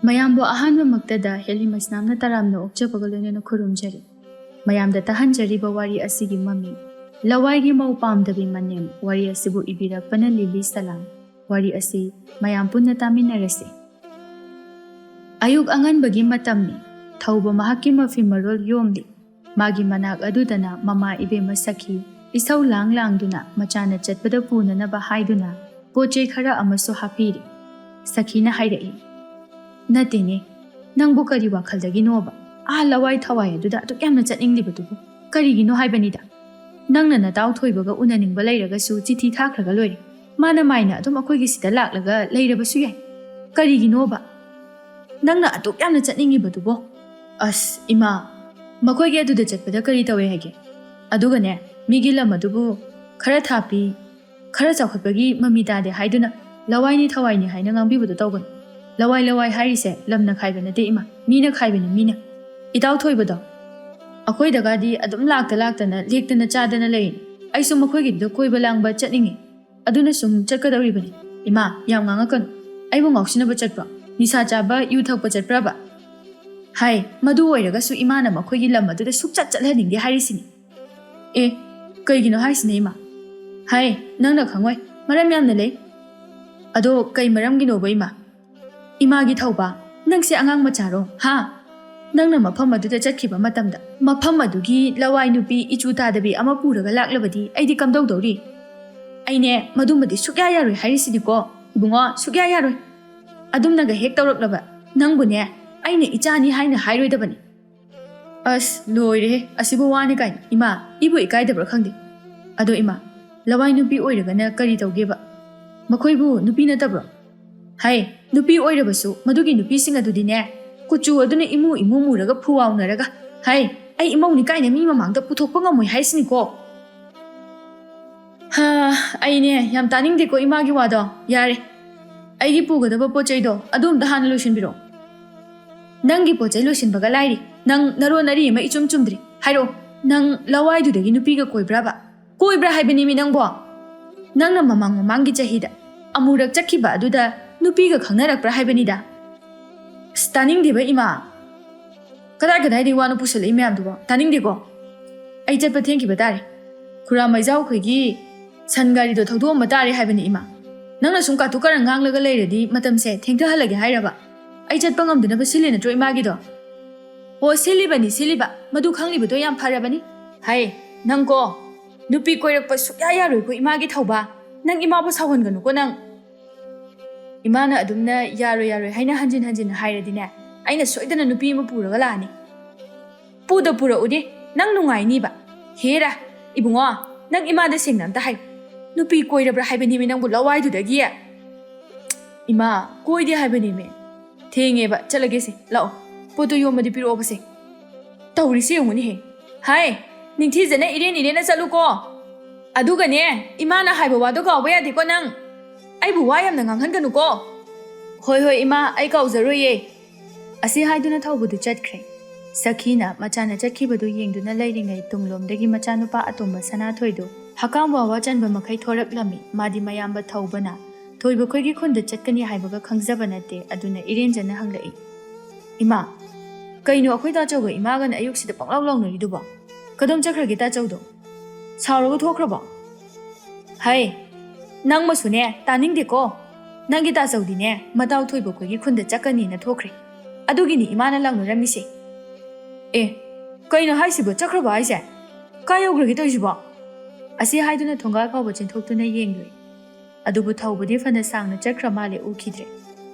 ꯃꯌꯥꯝꯕꯨ ꯑꯍꯥꯟꯕꯃꯛꯇꯗ ꯍꯦꯂꯤꯃꯁꯅꯥꯝꯅ ꯇꯔꯥꯝꯅ ꯑꯣꯛꯆꯕꯒ ꯂꯣꯏꯅꯅ ꯈꯨꯔꯨꯝꯖꯔꯤ꯫ ꯃꯌꯥꯝꯗ ꯇꯥꯍꯟꯖꯔꯤꯕ ꯋꯥꯔꯤ ꯑꯁꯤꯒꯤ ꯃꯃꯤꯡ ꯂꯋꯥꯏꯒꯤ ꯃꯧ ꯄꯥꯝꯗꯕꯤ ꯃꯅꯦꯝ꯫ ꯋꯥꯔꯤ ꯑꯁꯤꯕꯨ ꯏꯕꯤꯔꯛꯄꯅ ꯂꯤꯂꯤ ꯁꯂꯥꯝ꯫ ꯋꯥꯔꯤ ꯑꯁꯤ ꯃꯌꯥꯝ ꯄꯨꯟꯅ ꯇꯥꯃꯤꯟꯅꯔꯁꯤ꯫ ꯑꯌꯨꯛ ꯑꯉꯟꯕꯒꯤ ꯃꯇꯝꯅꯤ꯫ ꯊꯧꯕ ꯃꯍꯥꯛꯀꯤ ꯃꯐꯤ ꯃꯔꯣꯜ ꯌꯣꯝꯂꯤ꯫ ꯃꯥꯒꯤ ꯃꯅꯥꯛ ꯑꯗꯨꯗꯅ ꯃꯃꯥ ꯏꯕꯦꯝꯃ ꯁꯈꯤ ꯏꯁꯧ ꯂꯥꯡꯗꯨꯅ ꯃꯆꯥꯅ ꯆꯠꯄꯗ ꯄꯨꯅꯅꯕ ꯍꯥꯏꯗꯨꯅ ꯄꯣꯠꯆꯩ ꯈꯔ ꯑꯃꯁꯨ ꯍꯥꯞꯄꯤꯔꯤ꯫ ꯁꯈꯤꯅ ꯍꯥꯏꯔꯛꯏ, "ꯅꯠꯇꯦꯅꯦ, ꯅꯪꯕꯨ ꯀꯔꯤ ꯋꯥꯈꯜꯗꯒꯤꯅꯣꯕ? ꯂꯋꯥꯏ ꯊꯋꯥꯏ ꯑꯗꯨꯗ ꯑꯗꯨꯛ ꯌꯥꯝꯅ ꯆꯠꯅꯤꯡꯂꯤꯕꯗꯨꯕꯨ ꯀꯔꯤꯒꯤꯅꯣ ꯍꯥꯏꯕꯅꯤꯗ? ꯅꯪꯅ ꯅꯇꯥꯎ ꯊꯣꯏꯕꯒ ꯎꯅꯅꯤꯡꯕ ꯂꯩꯔꯒꯁꯨ ꯆꯤꯊꯤ ꯊꯥꯈ꯭ꯔꯒ ꯂꯣꯏꯔꯦ꯫ ꯃꯥꯅ ꯃꯥꯏꯅ ꯑꯗꯨꯝ ꯑꯩꯈꯣꯏꯒꯤ ꯁꯤꯗ ꯂꯥꯛꯂꯒ ꯂꯩꯔꯕꯁꯨ ꯌꯥꯏ꯫ ꯀꯔꯤꯒꯤꯅꯣꯕ ꯅꯪꯅ ꯑꯗꯨꯛ ꯌꯥꯝꯅ ꯆꯠꯅꯤꯡꯉꯤꯕꯗꯨꯕꯣ?" "ꯑꯁ ꯏꯃꯥ, ꯃꯈꯣꯏꯒꯤ ꯑꯗꯨꯗ ꯆꯠꯄꯗ ꯀꯔꯤ ꯇꯧꯋꯦ ꯍꯥꯏꯒꯦ? ꯑꯗꯨꯒꯅꯦ, ꯃꯤꯒꯤ ꯂꯝ ꯑꯗꯨꯕꯨ ꯈꯔ ꯊꯥꯞꯄꯤ, ꯈꯔ ꯆꯥꯎꯈꯠꯄꯒꯤ ꯃꯃꯤ ꯇꯥꯗꯦ ꯍꯥꯏꯗꯨꯅ ꯂꯋꯥꯏꯅꯤ ꯊꯋꯥꯏꯅꯤ ꯍꯥꯏꯅ ꯉꯥꯡꯕꯤꯕꯗꯣ ꯇꯧꯒꯅꯨ꯫ ꯂꯋꯥꯏ ꯍꯥꯏꯔꯤꯁꯦ ꯂꯝꯅ ꯈꯥꯏꯕ ꯅꯠꯇꯦ ꯏꯃꯥ, ꯃꯤꯅ ꯈꯥꯏꯕꯅꯤ ꯃꯤꯅ꯫ ꯏꯇꯥꯎ ꯊꯣꯏꯕꯗꯣ ꯑꯩꯈꯣꯏꯗꯒꯗꯤ ꯑꯗꯨꯝ ꯂꯥꯛꯇꯅ ꯂꯦꯛꯇꯅ ꯆꯥꯗꯅ ꯂꯩꯔꯤꯅꯤ꯫ ꯑꯩꯁꯨ ꯃꯈꯣꯏꯒꯤꯗꯨꯗ ꯀꯣꯏꯕ ꯂꯥꯡꯕ ꯆꯠꯅꯤꯡꯉꯤ, ꯑꯗꯨꯅ ꯁꯨꯝ ꯆꯠꯀꯗꯧꯔꯤꯕꯅꯤ꯫ ꯏꯃꯥ, ꯌꯥꯝ ꯉꯥꯡꯉꯛꯀꯅꯨ꯫ ꯑꯩꯕꯨ ꯉꯥꯎꯁꯤꯟꯅꯕ ꯆꯠꯄ꯭ꯔꯣ? ꯅꯤꯁꯥ ꯆꯥꯕ ꯌꯨ ꯊꯛꯄ ꯆꯠꯄ꯭ꯔꯕ? ꯍꯥꯏ,ꯃꯗꯨ ꯑꯣꯏꯔꯒꯁꯨ ꯏꯃꯥꯅ ꯃꯈꯣꯏꯒꯤ ꯂꯝ ꯑꯗꯨꯗ ꯁꯨꯛꯆꯠ ꯆꯠꯍꯟꯅꯤꯡꯗꯦ ꯍꯥꯏꯔꯤꯁꯤꯅꯤ꯫ ꯑꯦ, ꯀꯩꯒꯤꯅꯣ ꯍꯥꯏꯁꯤꯅꯦ ꯏꯃꯥ? ꯍꯥꯏ, ꯅꯪꯅ ꯈꯪꯉꯣꯏ, ꯃꯔꯝ ꯌꯥꯝꯅ ꯂꯩ꯫ ꯑꯗꯣ ꯀꯩ ꯃꯔꯝꯒꯤꯅꯣꯕ ꯏꯃꯥ? ꯏꯃꯥꯒꯤ ꯊꯧꯕ, ꯅꯪꯁꯦ ꯑꯉꯥꯡ ꯃꯆꯥꯔꯣ? ꯅꯪꯅ ꯃꯐꯝ ꯑꯗꯨꯗ ꯆꯠꯈꯤꯕ ꯃꯇꯝꯗ ꯃꯐꯝ ꯑꯗꯨꯒꯤ ꯂꯋꯥꯏ ꯅꯨꯄꯤ ꯏꯆꯨ ꯇꯥꯗꯕꯤ ꯑꯃ ꯄꯨꯔꯒ ꯂꯥꯛꯂꯕꯗꯤ ꯑꯩꯗꯤ ꯀꯝꯗꯧꯗꯧꯔꯤ? ꯑꯩꯅꯦ ꯃꯗꯨꯃꯗꯤ ꯁꯨꯛꯌꯥ ꯌꯥꯔꯣꯏ ꯍꯥꯏꯔꯤꯁꯤꯅꯤꯀꯣ ꯏꯕꯨꯡꯉꯣ, ꯁꯨꯛꯌꯥ ꯌꯥꯔꯣꯏ꯫ ꯑꯗꯨꯝꯅꯒ ꯍꯦꯛ ꯇꯧꯔꯛꯂꯕ ꯅꯪꯕꯨꯅꯦ ꯑꯩꯅ ꯏꯆꯥꯅꯤ ꯍꯥꯏꯅ ꯍꯥꯏꯔꯣꯏꯗꯕꯅꯤ꯫ ꯑꯁ ꯂꯣꯏꯔꯦꯍꯦ, ꯑꯁꯤꯕꯨ ꯋꯥꯅꯤ ꯀꯥꯏꯅ ꯏꯃꯥ, ꯏꯕꯨ ꯏꯀꯥꯏꯗꯕ꯭ꯔꯥ ꯈꯪꯗꯦ꯫ ꯑꯗꯣ ꯏꯃꯥ, ꯂꯋꯥꯏ ꯅꯨꯄꯤ ꯑꯣꯏꯔꯒꯅ ꯀꯔꯤ ꯇꯧꯒꯦꯕ? ꯃꯈꯣꯏꯕꯨ ꯅꯨꯄꯤ ꯅꯠꯇꯕ꯭ꯔꯣ? ꯍꯥꯏ, ꯅꯨꯄꯤ ꯑꯣꯏꯔꯕꯁꯨ ꯃꯗꯨꯒꯤ ꯅꯨꯄꯤꯁꯤꯡ ꯑꯗꯨꯗꯤꯅꯦ ꯀꯨꯆꯨ ꯑꯗꯨꯅ ꯏꯃꯨ ꯃꯨꯔꯒ ꯐꯨꯋꯥꯎꯅꯔꯒ ꯍꯥꯏ, ꯑꯩ ꯏꯃꯧꯅꯤ ꯀꯥꯏꯅ ꯃꯤ ꯃꯃꯥꯡꯗ ꯄꯨꯊꯣꯛꯄ ꯉꯝꯃꯣꯏ ꯍꯥꯏꯁꯤꯅꯤꯀꯣ꯫ ꯑꯩꯅꯦ ꯌꯥꯝ ꯇꯥꯅꯤꯡꯗꯦꯀꯣ ꯏꯃꯥꯒꯤ ꯋꯥꯗꯣ꯫ ꯌꯥꯔꯦ, ꯑꯩꯒꯤ ꯄꯨꯒꯗꯕ ꯄꯣꯠ ꯆꯩꯗꯣ ꯑꯗꯨ ꯑꯝꯇ ꯍꯥꯟꯅ ꯂꯣꯏꯁꯤꯟꯕꯤꯔꯛꯑꯣ꯫ ꯅꯪꯒꯤ ꯄꯣꯠ ꯆꯩ ꯂꯣꯏꯁꯤꯟꯕꯒ ꯂꯥꯏꯔꯤ, ꯅꯪ ꯅꯔꯣꯟ ꯅꯔꯤ ꯑꯃ ꯏꯆꯨꯝ ꯆꯨꯝꯗ꯭ꯔꯤ꯫ ꯍꯥꯏꯔꯛꯑꯣ, ꯅꯪ ꯂꯋꯥꯏꯗꯨꯗꯒꯤ ꯅꯨꯄꯤꯒ ꯀꯣꯏꯕ꯭ꯔꯥꯕ? ꯀꯣꯏꯕ꯭ꯔꯥ ꯍꯥꯏꯕꯅꯤꯃꯤ ꯅꯪꯕꯣ? ꯅꯪꯅ ꯃꯃꯥꯡꯒꯤ ꯆꯍꯤꯗ ꯑꯃꯨꯔꯛ ꯆꯠꯈꯤꯕ ꯑꯗꯨꯗ ꯅꯨꯄꯤꯒ ꯈꯪꯅꯔꯛꯄ꯭ꯔꯥ ꯍꯥꯏꯕꯅꯤꯗ꯫ ꯑꯁ ꯇꯥꯅꯤꯡꯗꯦꯕ ꯏꯃꯥ, ꯀꯗꯥꯏꯗꯒꯤ ꯋꯥꯅꯣ ꯄꯨꯁꯜꯂꯛꯏ ꯃꯌꯥꯝꯗꯨꯕꯣ? ꯇꯥꯅꯤꯡꯗꯦꯀꯣ꯫ ꯑꯩ ꯆꯠꯄ ꯊꯦꯡꯈꯤꯕ ꯇꯥꯔꯦ꯫ ꯈꯨꯔꯥꯃꯩꯖꯥꯎ ꯈꯣꯏꯒꯤ ꯁꯟ ꯒꯥꯔꯤꯗꯣ ꯊꯧꯗꯣꯛꯑꯝꯕ ꯇꯥꯔꯦ ꯍꯥꯏꯕꯅꯤ ꯏꯃꯥ꯫ ꯅꯪꯅ ꯁꯨꯝ ꯀꯥꯇꯨ ꯀꯥꯔꯟ ꯉꯥꯡꯂꯒ ꯂꯩꯔꯗꯤ ꯃꯇꯝꯁꯦ ꯊꯦꯡꯊꯍꯜꯂꯒꯦ ꯍꯥꯏꯔꯕ? ꯑꯩ ꯆꯠꯄ ꯉꯝꯗꯅꯕ ꯁꯤꯜꯂꯤ ꯅꯠꯇ꯭ꯔꯣ ꯏꯃꯥꯒꯤꯗꯣ? ꯑꯣ, ꯁꯤꯜꯂꯤꯕ, ꯃꯗꯨ ꯈꯪꯂꯤꯕꯗꯣ ꯌꯥꯝ ꯐꯔꯕꯅꯤ꯫ ꯍꯥꯏ, ꯅꯪꯀꯣ ꯅꯨꯄꯤ ꯀꯣꯏꯔꯛꯄ ꯁꯨꯛꯌꯥ ꯌꯥꯔꯣꯏꯀꯣ ꯏꯃꯥꯒꯤ ꯊꯧꯕ꯫ ꯅꯪ ꯏꯃꯥꯕꯨ ꯁꯥꯎꯍꯟꯒꯅꯨꯀꯣ ꯅꯪ꯫ ꯏꯃꯥꯅ ꯑꯗꯨꯝꯅ ꯌꯥꯔꯣꯏ ꯍꯥꯏꯅ ꯍꯟꯖꯤꯟ ꯍꯥꯏꯔꯗꯤꯅꯦ, ꯑꯩꯅ ꯁꯣꯏꯗꯅ ꯅꯨꯄꯤ ꯑꯃ ꯄꯨꯔꯒ ꯂꯥꯛꯑꯅꯤ꯫ ꯄꯨꯔꯛꯎꯗꯤ ꯅꯪ ꯅꯨꯡꯉꯥꯏꯅꯤꯕ꯫ ꯍꯦꯔꯥ ꯏꯕꯨꯡꯉꯣ, ꯅꯪ ꯏꯃꯥꯗ ꯁꯦꯡꯅ ꯑꯝꯇ ꯍꯥꯏꯌꯨ, ꯅꯨꯄꯤ ꯀꯣꯏꯔꯕ꯭ꯔꯥ ꯍꯥꯏꯕꯅꯤꯃꯤ ꯅꯪꯕꯨ ꯂꯋꯥꯏꯗꯨꯗꯒꯤ? ꯏꯃꯥ, ꯀꯣꯏꯗꯦ ꯍꯥꯏꯕꯅꯤꯃꯤ꯫ ꯊꯦꯡꯉꯦꯕ, ꯆꯠꯂꯒꯦꯁꯦ ꯂꯥꯛꯑꯣ, ꯄꯣꯠꯇꯣ ꯌꯣꯝꯕꯗꯤ ꯄꯤꯔꯛꯑꯣꯕꯁꯦ꯫ ꯇꯧꯔꯤꯁꯤ ꯌꯦꯡꯉꯨꯅꯦꯍꯦ꯫ ꯍꯥꯏ, ꯅꯤꯡꯊꯤꯖꯅ ꯏꯔꯦꯟꯅ ꯆꯠꯂꯨꯀꯣ꯫ ꯑꯗꯨꯒꯅꯦ, ꯏꯃꯥꯅ ꯍꯥꯏꯕ ꯋꯥꯗꯣ ꯀꯥꯎꯕ ꯌꯥꯗꯦꯀꯣ ꯅꯪ꯫ ꯑꯩꯕꯨ ꯋꯥ ꯌꯥꯝꯅ ꯉꯥꯡꯍꯟꯒꯅꯨꯀೋ꯫ ꯍꯣꯏ ꯏꯃꯥ, ꯑꯩ ꯀꯥꯎꯖꯔꯣꯏꯌꯦ꯫ ꯑꯁꯤ ꯍꯥꯏꯗꯨꯅ ꯊꯧꯕꯗꯨ ꯆꯠꯈ꯭ꯔꯦ꯫ ꯁꯈꯤꯅ ꯃꯆꯥꯅ ꯆꯠꯈꯤꯕꯗꯨ ꯌꯦꯡꯗꯨꯅ ꯂꯩꯔꯤꯉꯩ ꯇꯨꯡꯂꯣꯝꯗꯒꯤ ꯃꯆꯥꯅꯨꯄꯥ ꯑꯇꯣꯝꯕ ꯁꯅꯥꯊꯣꯏꯗꯨ ꯍꯀꯥꯝ ꯋꯥꯋꯥ ꯆꯟꯕ ꯃꯈꯩ ꯊꯣꯔꯛꯂꯝꯃꯤ꯫ ꯃꯥꯗꯤ ꯃꯌꯥꯝꯕ ꯊꯧꯕꯅ ꯊꯣꯏꯕ ꯈꯣꯏꯒꯤ ꯈꯨꯟꯗ ꯆꯠꯀꯅꯤ ꯍꯥꯏꯕꯒ ꯈꯪꯖꯕ ꯅꯠꯇꯦ꯫ ꯑꯗꯨꯅ ꯏꯔꯦꯟꯖꯅ ꯍꯪꯂꯛꯏ, "ꯏꯃꯥ, ꯀꯩꯅꯣ ꯑꯩꯈꯣꯏ ꯇꯥꯆꯧꯒ ꯏꯃꯥꯒꯅ ꯑꯌꯨꯛꯁꯤꯗ ꯄꯪꯂꯥꯎ ꯂꯥꯎꯅꯔꯤꯗꯨꯕꯣ? ꯀꯗꯣꯝ ꯆꯠꯈ꯭ꯔꯒꯦ ꯇꯥꯆꯧꯗꯣ? ꯁꯥꯎꯔꯒ ꯊꯣꯛꯈ꯭ꯔꯕꯣ?" ꯍꯥꯏ, ꯅꯪꯃꯁꯨꯅꯦ ꯇꯥꯅꯤꯡꯗꯦꯀꯣ꯫ ꯅꯪꯒꯤ ꯇꯥꯆꯧꯗꯤꯅꯦ ꯃꯇꯥꯎ ꯊꯣꯏꯕ ꯈꯣꯏꯒꯤ ꯈꯨꯟꯗ ꯆꯠꯀꯅꯤꯅ ꯊꯣꯛꯈ꯭ꯔꯦ꯫ ꯑꯗꯨꯒꯤꯅꯤ ꯏꯃꯥꯅ ꯂꯥꯎꯅꯔꯝꯃꯤꯁꯦ꯫ ꯑꯦ, ꯀꯩꯅꯣ ꯍꯥꯏꯁꯤꯕꯣ? ꯆꯠꯈ꯭ꯔꯕꯣ ꯍꯥꯏꯁꯦ? ꯀꯥꯏ ꯌꯧꯈ꯭ꯔꯒꯦ ꯇꯧꯔꯤꯁꯤꯕꯣ? ꯑꯁꯤ ꯍꯥꯏꯗꯨꯅ ꯊꯣꯡꯒꯥꯜ ꯐꯥꯎꯕ ꯆꯦꯟꯊꯣꯛꯇꯨꯅ ꯌꯦꯡꯂꯨꯏ꯫ ꯑꯗꯨꯕꯨ ꯊꯧꯕꯗꯤ ꯐꯅ ꯁꯥꯡꯅ ꯆꯠꯈ꯭ꯔ ꯃꯥꯜꯂꯦ, ꯎꯈꯤꯗ꯭ꯔꯦ꯫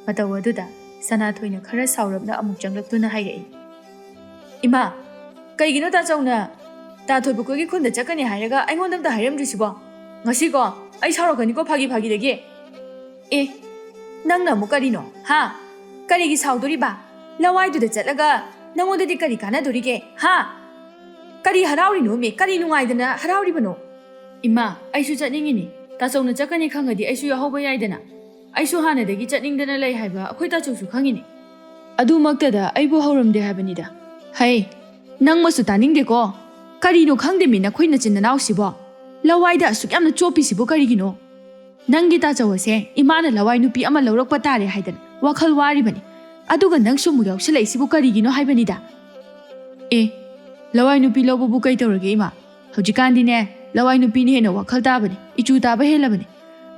ꯃꯇꯧ ꯑꯗꯨꯗ ꯁꯅꯥꯊꯣꯏꯅ ꯈꯔ ꯁꯥꯎꯔꯞꯅ ꯑꯃꯨꯛ ꯆꯪꯂꯛꯇꯨꯅ ꯍꯥꯏꯔꯛꯏ, "ꯏꯃꯥ, ꯀꯩꯒꯤꯅꯣ ꯇꯥꯆꯧꯅ ꯇꯥꯊꯣꯏꯕ ꯈꯣꯏꯒꯤ ꯈꯨꯟꯗ ꯆꯠꯀꯅꯤ ꯍꯥꯏꯔꯒ ꯑꯩꯉꯣꯟꯗ ꯑꯝꯇ ꯍꯥꯏꯔꯝꯗ꯭ꯔꯤꯁꯤꯕꯣ? ꯉꯁꯤꯀꯣ ꯑꯩ ꯁꯥꯎꯔꯛꯀꯅꯤꯀꯣ ꯐꯥꯒꯤꯗꯒꯤ." "ꯑꯦ, ꯅꯪꯅ ꯑꯃꯨꯛ ꯀꯔꯤꯅꯣ? ꯀꯔꯤꯒꯤ ꯁꯥꯎꯗꯣꯔꯤꯕ? ꯂꯋꯥꯏꯗꯨꯗ ꯆꯠꯂꯒ ꯅꯪꯉꯣꯟꯗꯗꯤ ꯀꯔꯤ ꯀꯥꯟꯅꯗꯣꯔꯤꯒꯦ? ꯀꯔꯤ ꯍꯔꯥꯎꯔꯤꯅꯣ ꯃꯤ? ꯀꯔꯤ ꯅꯨꯡꯉꯥꯏꯗꯅ ꯍꯔꯥꯎꯔꯤꯕꯅꯣ?" "ꯏꯃꯥ, ꯑꯩꯁꯨ ꯆꯠꯅꯤꯡꯉꯤꯅꯤ꯫ ꯇꯥꯆꯧꯅ ꯆꯠꯀꯅꯤ ꯈꯪꯉꯗꯤ ꯑꯩꯁꯨ ꯌꯥꯎꯍꯧꯕ ꯌꯥꯏꯗꯅ꯫ ꯑꯩꯁꯨ ꯍꯥꯟꯅꯗꯒꯤ ꯆꯠꯅꯤꯡꯗꯅ ꯂꯩ ꯍꯥꯏꯕ ꯑꯩꯈꯣꯏ ꯇꯥꯆꯧꯁꯨ ꯈꯪꯉꯤꯅꯤ꯫ ꯑꯗꯨꯃꯛꯇꯗ ꯑꯩꯕꯨ ꯍꯧꯔꯝꯗꯦ ꯍꯥꯏꯕꯅꯤꯗ." "ꯍꯩ, ꯅꯪꯃꯁꯨ ꯇꯥꯅꯤꯡꯗꯦꯀꯣ꯫ ꯀꯔꯤꯅꯣ ꯈꯪꯗꯦꯃꯤ ꯅꯈꯣꯏ ꯅꯆꯤꯟ ꯅꯅꯥꯎꯁꯤꯕꯣ? ꯂꯋꯥꯏꯗ ꯑꯁꯨꯛ ꯌꯥꯝꯅ ꯆꯣꯞꯄꯤꯁꯤꯕꯨ ꯀꯔꯤꯒꯤꯅꯣ? ꯅꯪꯒꯤ ꯇꯥꯆꯧ ꯑꯁꯦ ꯏꯃꯥꯅ ꯂꯋꯥꯏ ꯅꯨꯄꯤ ꯑꯃ ꯂꯧꯔꯛꯄ ꯇꯥꯔꯦ ꯍꯥꯏꯗꯅ ꯋꯥꯈꯜ ꯋꯥꯔꯤꯕꯅꯤ꯫ ꯑꯗꯨꯒ ꯅꯪꯁꯨ ꯑꯃꯨꯛ ꯌꯥꯎꯁꯜꯂꯛꯏꯁꯤꯕꯨ ꯀꯔꯤꯒꯤꯅꯣ ꯍꯥꯏꯕꯅꯤꯗ. ꯂꯋꯥꯏ ꯅꯨꯄꯤ ꯂꯧꯕꯕꯨ ꯀꯩ ꯇꯧꯔꯒꯦ ꯏꯃꯥ? ꯍꯧꯖꯤꯛꯀꯥꯟꯗꯤꯅꯦ ꯂꯋꯥꯏ ꯅꯨꯄꯤꯅ ꯍꯦꯟꯅ ꯋꯥꯈꯜ ꯇꯥꯕꯅꯤ, ꯏꯆꯨ ꯇꯥꯕ ꯍꯦꯜꯂꯕꯅꯤ.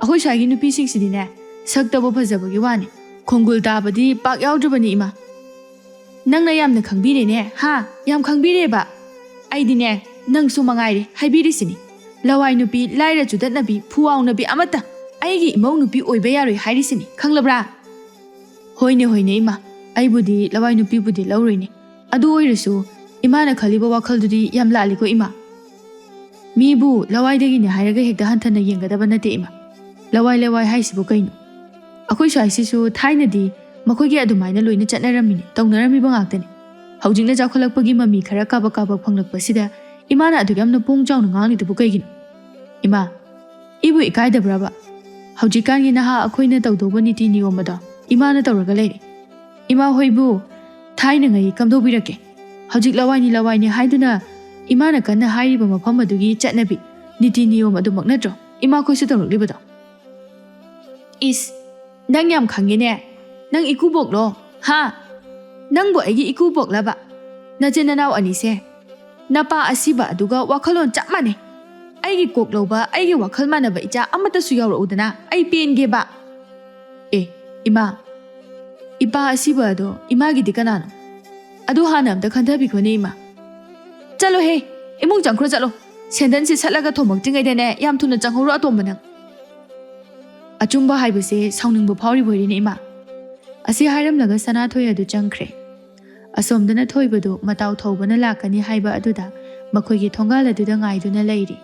ꯑꯩꯈꯣꯏ ꯁ꯭ꯋꯥꯏꯒꯤ ꯅꯨꯄꯤꯁꯤꯡꯁꯤꯗꯤꯅꯦ ꯁꯛꯇꯕꯨ ꯐꯖꯕꯒꯤ ꯋꯥꯅꯤ, ꯈꯣꯡꯒꯨꯜ ꯇꯥꯕꯗꯤ ꯄꯥꯛ ꯌꯥꯎꯗ꯭ꯔꯕꯅꯤ ꯏꯃꯥ. ꯅꯪꯅ ꯌꯥꯝꯅ ꯈꯪꯕꯤꯔꯦꯅꯦ, ꯍꯥ? ꯌꯥꯝ ꯈꯪꯕꯤꯔꯦꯕ. ꯑꯩꯗꯤꯅꯦ ꯅꯪꯁꯨ ꯃꯉꯥꯏꯔꯦ ꯍꯥꯏꯕꯤꯔꯤꯁꯤꯅꯤ. ꯂꯋꯥꯏ ꯅꯨꯄꯤ, ꯂꯥꯏꯔ ꯆꯨꯗꯠꯅꯕꯤ, ꯐꯨꯋꯥꯎꯅꯕꯤ ꯑꯃꯠꯇ ꯑꯩꯒꯤ ꯏꯃꯧ ꯅꯨꯄꯤ ꯑꯣꯏꯕ ꯌꯥꯔꯣꯏ ꯍꯥꯏꯔꯤꯁꯤꯅꯤ, ꯈꯪꯂꯕ꯭ꯔꯥ? ꯍꯣꯏꯅꯦ ꯍꯣꯏꯅꯦ ꯏꯃꯥ, ꯑꯩꯕꯨꯗꯤ ꯂꯋꯥꯏ ꯅꯨꯄꯤꯕꯨꯗꯤ ꯂꯧꯔꯣꯏꯅꯦ. ꯑꯗꯨ ꯑꯣꯏꯔꯁꯨ ꯏꯃꯥꯅ ꯈꯜꯂꯤꯕ ꯋꯥꯈꯜꯗꯨꯗꯤ ꯌꯥꯝ ꯂꯥꯜꯂꯤꯀꯣ ꯏꯃꯥ. ꯃꯤꯕꯨ ꯂꯋꯥꯏꯗꯒꯤꯅꯦ ꯍꯥꯏꯔꯒ ꯍꯦꯛꯇ ꯍꯟꯊꯅ ꯌꯦꯡꯒꯗꯕ ꯅꯠꯇꯦ ꯏꯃꯥ. ꯂꯋꯥꯏ ꯂꯋꯥꯏ ꯍꯥꯏꯁꯤꯕꯨ ꯀꯩꯅꯣ? ꯑꯩꯈꯣꯏ ꯁ꯭ꯋꯥꯏꯁꯤꯁꯨ ꯊꯥꯏꯅꯗꯤ ꯃꯈꯣꯏꯒꯤ ꯑꯗꯨꯃꯥꯏꯅ ꯂꯣꯏꯅ ꯆꯠꯅꯔꯝꯃꯤꯅꯤ, ꯇꯧꯅꯔꯝꯃꯤꯕ ꯉꯥꯛꯇꯅꯤ. ꯍꯧꯖꯤꯛꯅ ꯆꯥꯎꯈꯠꯂꯛꯄꯒꯤ ꯃꯃꯤ ꯈꯔ ꯀꯥꯕꯛ ꯀꯥꯕꯛ ꯐꯪꯂꯛꯄꯁꯤꯗ ꯏꯃꯥꯅ ꯑꯗꯨꯛ ꯌꯥꯝꯅ ꯄꯣꯡ ꯆꯥꯎꯅ ꯉꯥꯡꯂꯤꯗꯨꯕꯨ ꯀꯩꯒꯤꯅꯣ? ꯏꯃꯥ, ꯏꯕꯨ ꯏꯀꯥꯏꯗꯕ꯭ꯔꯕ? ꯍꯧꯖꯤꯛꯀꯥꯟꯒꯤ ꯅꯍꯥ ꯑꯩꯈꯣꯏꯅ ꯇꯧꯗꯧꯕ ꯅꯤꯇꯤ ꯅꯤꯌꯣꯝ ꯑꯗꯣ ꯏꯃꯥꯅ ꯇꯧꯔꯒ ꯂꯩꯔꯦ. ꯏꯃꯥ ꯍꯣꯏꯕꯨ ꯊꯥꯏꯅꯉꯩ ꯀꯝꯗꯧꯕꯤꯔꯛꯀꯦ? ꯍꯧꯖꯤꯛ ꯂꯋꯥꯏꯅꯤ ꯍꯥꯏꯗꯨꯅ ꯏꯃꯥꯅ ꯀꯟꯅ ꯍꯥꯏꯔꯤꯕ ꯃꯐꯝ ꯑꯗꯨꯒꯤ ꯆꯠꯅꯕꯤ, ꯅꯤꯇꯤ ꯅꯤꯌꯣꯝ ꯑꯗꯨꯃꯛ ꯅꯠꯇ꯭ꯔꯣ ꯏꯃꯥꯈꯣꯏꯁꯨ ꯇꯧꯔꯛꯂꯤꯕꯗꯣ? ꯅꯪ ꯌꯥꯝ ꯈꯪꯉꯤꯅꯦ. ꯅꯪ ꯏꯀꯨꯕꯣꯛꯂꯣ, ꯍꯥ? ꯅꯪꯕꯨ ꯑꯩꯒꯤ ꯏꯀꯨꯕꯣꯛꯂꯕ? ꯅꯆꯤꯟ ꯅꯅꯥꯎ ꯑꯅꯤꯁꯦ ꯅꯄꯥ ꯑꯁꯤꯕ ꯑꯗꯨꯒ ꯋꯥꯈꯜꯂꯣꯟ ꯆꯞ ꯃꯥꯟꯅꯩ. ꯑꯩꯒꯤ ꯀꯣꯛ ꯂꯧꯕ, ꯑꯩꯒꯤ ꯋꯥꯈꯜ ꯃꯥꯟꯅꯕ ꯏꯆꯥ ꯑꯃꯠꯇꯁꯨ ꯌꯥꯎꯔꯛꯎꯗꯅ ꯑꯩ ꯄꯦꯟꯒꯦꯕ. ꯏꯃꯥ, ꯏꯄꯥ ꯑꯁꯤꯕ ꯑꯗꯣ ꯏꯃꯥꯒꯤꯗꯤ ꯀꯅꯥꯅꯣ? ꯑꯗꯨ ꯍꯥꯟꯅ ꯑꯝꯇ ꯈꯟꯊꯕꯤꯈꯣꯅꯦ ꯏꯃꯥ. ꯆꯠꯂꯣꯍꯦ, ꯏꯃꯨꯡ ꯆꯪꯈ꯭ꯔꯣ ꯆꯠꯂꯣ. ꯁꯦꯟꯗꯟꯁꯤ ꯁꯠꯂꯒ ꯊꯣꯝꯃꯛꯇ꯭ꯔꯤꯉꯩꯗꯅꯦ ꯌꯥꯝ ꯊꯨꯅ ꯆꯪꯍꯧꯔꯣ ꯑꯇꯣꯝꯕ ꯅꯪ. ꯑꯆꯨꯝꯕ ꯍꯥꯏꯕꯁꯦ ꯁꯥꯎꯅꯤꯡꯕ ꯐꯥꯎꯔꯤꯕꯣꯏꯔꯤꯅꯦ ꯏꯃꯥ. ꯑꯁꯤ ꯍꯥꯏꯔꯝꯂꯒ ꯁꯅꯥꯊꯣꯏ ꯑꯗꯨ ꯆꯪꯈ꯭ꯔꯦ. ꯑꯁꯣꯝꯗꯅ ꯊꯣꯏꯕꯗꯨ ꯃꯇꯥꯎ ꯊꯧꯕꯅ ꯂꯥꯛꯀꯅꯤ ꯍꯥꯏꯕ ꯑꯗꯨꯗ ꯃꯈꯣꯏꯒꯤ ꯊꯣꯡꯒꯥꯜ ꯑꯗꯨꯗ ꯉꯥꯏꯗꯨꯅ ꯂꯩꯔꯤ.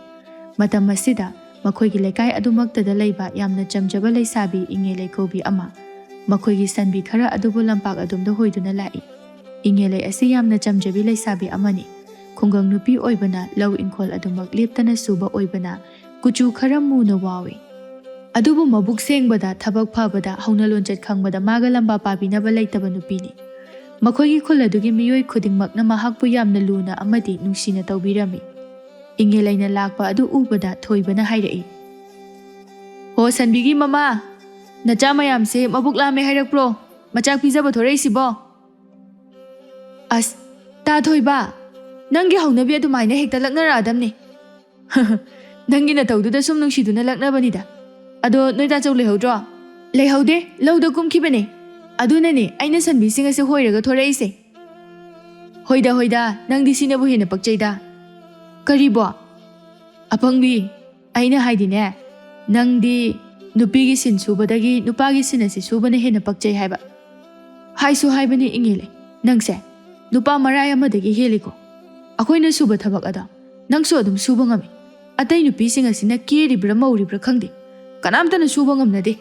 ꯃꯇꯝ ꯑꯁꯤꯗ ꯃꯈꯣꯏꯒꯤ ꯂꯩꯀꯥꯏ ꯑꯗꯨꯃꯛꯇꯗ ꯂꯩꯕ ꯌꯥꯝꯅ ꯆꯝꯖꯕ ꯂꯩꯁꯥꯕꯤ ꯏꯉꯦ ꯂꯩꯀꯧꯕꯤ ꯑꯃ ꯃꯈꯣꯏꯒꯤ ꯁꯟꯕꯤ ꯈꯔ ꯑꯗꯨꯕꯨ ꯂꯝꯄꯥꯛ ꯑꯗꯣꯝꯗ ꯍꯣꯏꯗꯨꯅ ꯂꯥꯛꯏ. ꯏꯉꯦꯂꯩ ꯑꯁꯤ ꯌꯥꯝꯅ ꯆꯝꯖꯕꯤ ꯂꯩꯁꯥꯕꯤ ꯑꯃꯅꯤ. ꯈꯨꯡꯒꯪ ꯅꯨꯄꯤ ꯑꯣꯏꯕꯅ, ꯂꯧ ꯏꯪꯈꯣꯜ ꯑꯗꯨꯃꯛ ꯂꯦꯞꯇꯅ ꯁꯨꯕ ꯑꯣꯏꯕꯅ ꯀꯨꯆꯨꯈꯔ ꯃꯨꯅ ꯋꯥꯎꯏ. ꯑꯗꯨꯕꯨ ꯃꯕꯨꯛ ꯁꯦꯡꯕꯗ, ꯊꯕꯛ ꯐꯕꯗ, ꯍꯧꯅ ꯂꯣꯟꯆꯠ ꯈꯪꯕꯗ ꯃꯥꯒ ꯂꯝꯕꯥ ꯄꯥꯕꯤꯅꯕ ꯂꯩꯇꯕ ꯅꯨꯄꯤꯅꯤ. ꯃꯈꯣꯏꯒꯤ ꯈꯨꯜ ꯑꯗꯨꯒꯤ ꯃꯤꯑꯣꯏ ꯈꯨꯗꯤꯡꯃꯛꯅ ꯃꯍꯥꯛꯄꯨ ꯌꯥꯝꯅ ꯂꯨꯅ ꯑꯃꯗꯤ ꯅꯨꯡꯁꯤꯅ ꯇꯧꯕꯤꯔꯝꯃꯤ. ꯏꯉꯦꯂꯩꯅ ꯂꯥꯛꯄ ꯑꯗꯨ ꯎꯕꯗ ꯊꯣꯏꯕꯅ ꯍꯥꯏꯔꯛꯏ. ꯍꯣ ꯁꯟꯕꯤꯒꯤ ꯃꯃꯥ, ꯅꯆꯥ ꯃꯌꯥꯝꯁꯦ ꯃꯕꯨꯛ ꯂꯥꯝꯃꯦ ꯍꯥꯏꯔꯛꯄ꯭ꯔꯣ? ꯃꯆꯥꯛ ꯄꯤꯖꯕ ꯊꯣꯔꯛꯏꯁꯤꯕꯣ? ꯇꯥ ꯊꯣꯏꯕ, ꯅꯪꯒꯤ ꯍꯧꯅꯕꯤ ꯑꯗꯨꯃꯥꯏꯅ ꯍꯦꯛꯇ ꯂꯛꯅꯔꯛꯑꯗꯝꯅꯤ. ꯅꯪꯒꯤ ꯅꯇꯧꯗꯨꯗ ꯁꯨꯝ ꯅꯨꯡꯁꯤꯗꯨꯅ ꯂꯛꯅꯕꯅꯤꯗ. ꯑꯗꯣ ꯅꯣꯏ ꯇꯥꯆꯧ ꯂꯩꯍꯧꯗ꯭ꯔꯣ? ꯂꯩꯍꯧꯗꯦ, ꯂꯧꯗ ꯀꯨꯝꯈꯤꯕꯅꯦ. ꯑꯗꯨꯅꯅꯦ ꯑꯩꯅ ꯁꯟꯕꯤꯁꯤꯡ ꯑꯁꯤ ꯍꯣꯏꯔꯒ ꯊꯣꯔꯛꯏꯁꯦ. ꯍꯣꯏꯗ, ꯅꯪꯗꯤ ꯁꯤꯅꯕꯨ ꯍꯦꯟꯅ ꯄꯛꯆꯩꯗ. ꯀꯔꯤꯕꯣ? ꯑꯄꯪꯕꯤ, ꯑꯩꯅ ꯍꯥꯏꯗꯤꯅꯦ, ꯅꯪꯗꯤ ꯅꯨꯄꯤꯒꯤ ꯁꯤꯟ ꯁꯨꯕꯗꯒꯤ ꯅꯨꯄꯥꯒꯤ ꯁꯤꯟ ꯑꯁꯤ ꯁꯨꯕꯅ ꯍꯦꯟꯅ ꯄꯛꯆꯩ ꯍꯥꯏꯕ. ꯍꯥꯏꯁꯨ ꯍꯥꯏꯕꯅꯤ ꯏꯉꯦꯂꯩ, ꯅꯪꯁꯦ ꯅꯨꯄꯥ ꯃꯔꯥꯏ ꯑꯃꯗꯒꯤ ꯍꯦꯜꯂꯤꯀꯣ. ꯑꯩꯈꯣꯏꯅ ꯁꯨꯕ ꯊꯕꯛ ꯑꯗꯣ ꯅꯪꯁꯨ ꯑꯗꯨꯝ ꯁꯨꯕ ꯉꯝꯃꯤ. ꯑꯇꯩ ꯅꯨꯄꯤꯁꯤꯡ ꯑꯁꯤꯅ ꯀꯦꯔꯤꯕ꯭ꯔꯥ ꯃꯧꯔꯤꯕ꯭ꯔꯥ ꯈꯪꯗꯦ, ꯀꯅꯥꯝꯇꯅ ꯁꯨꯕ ꯉꯝꯅꯗꯦ.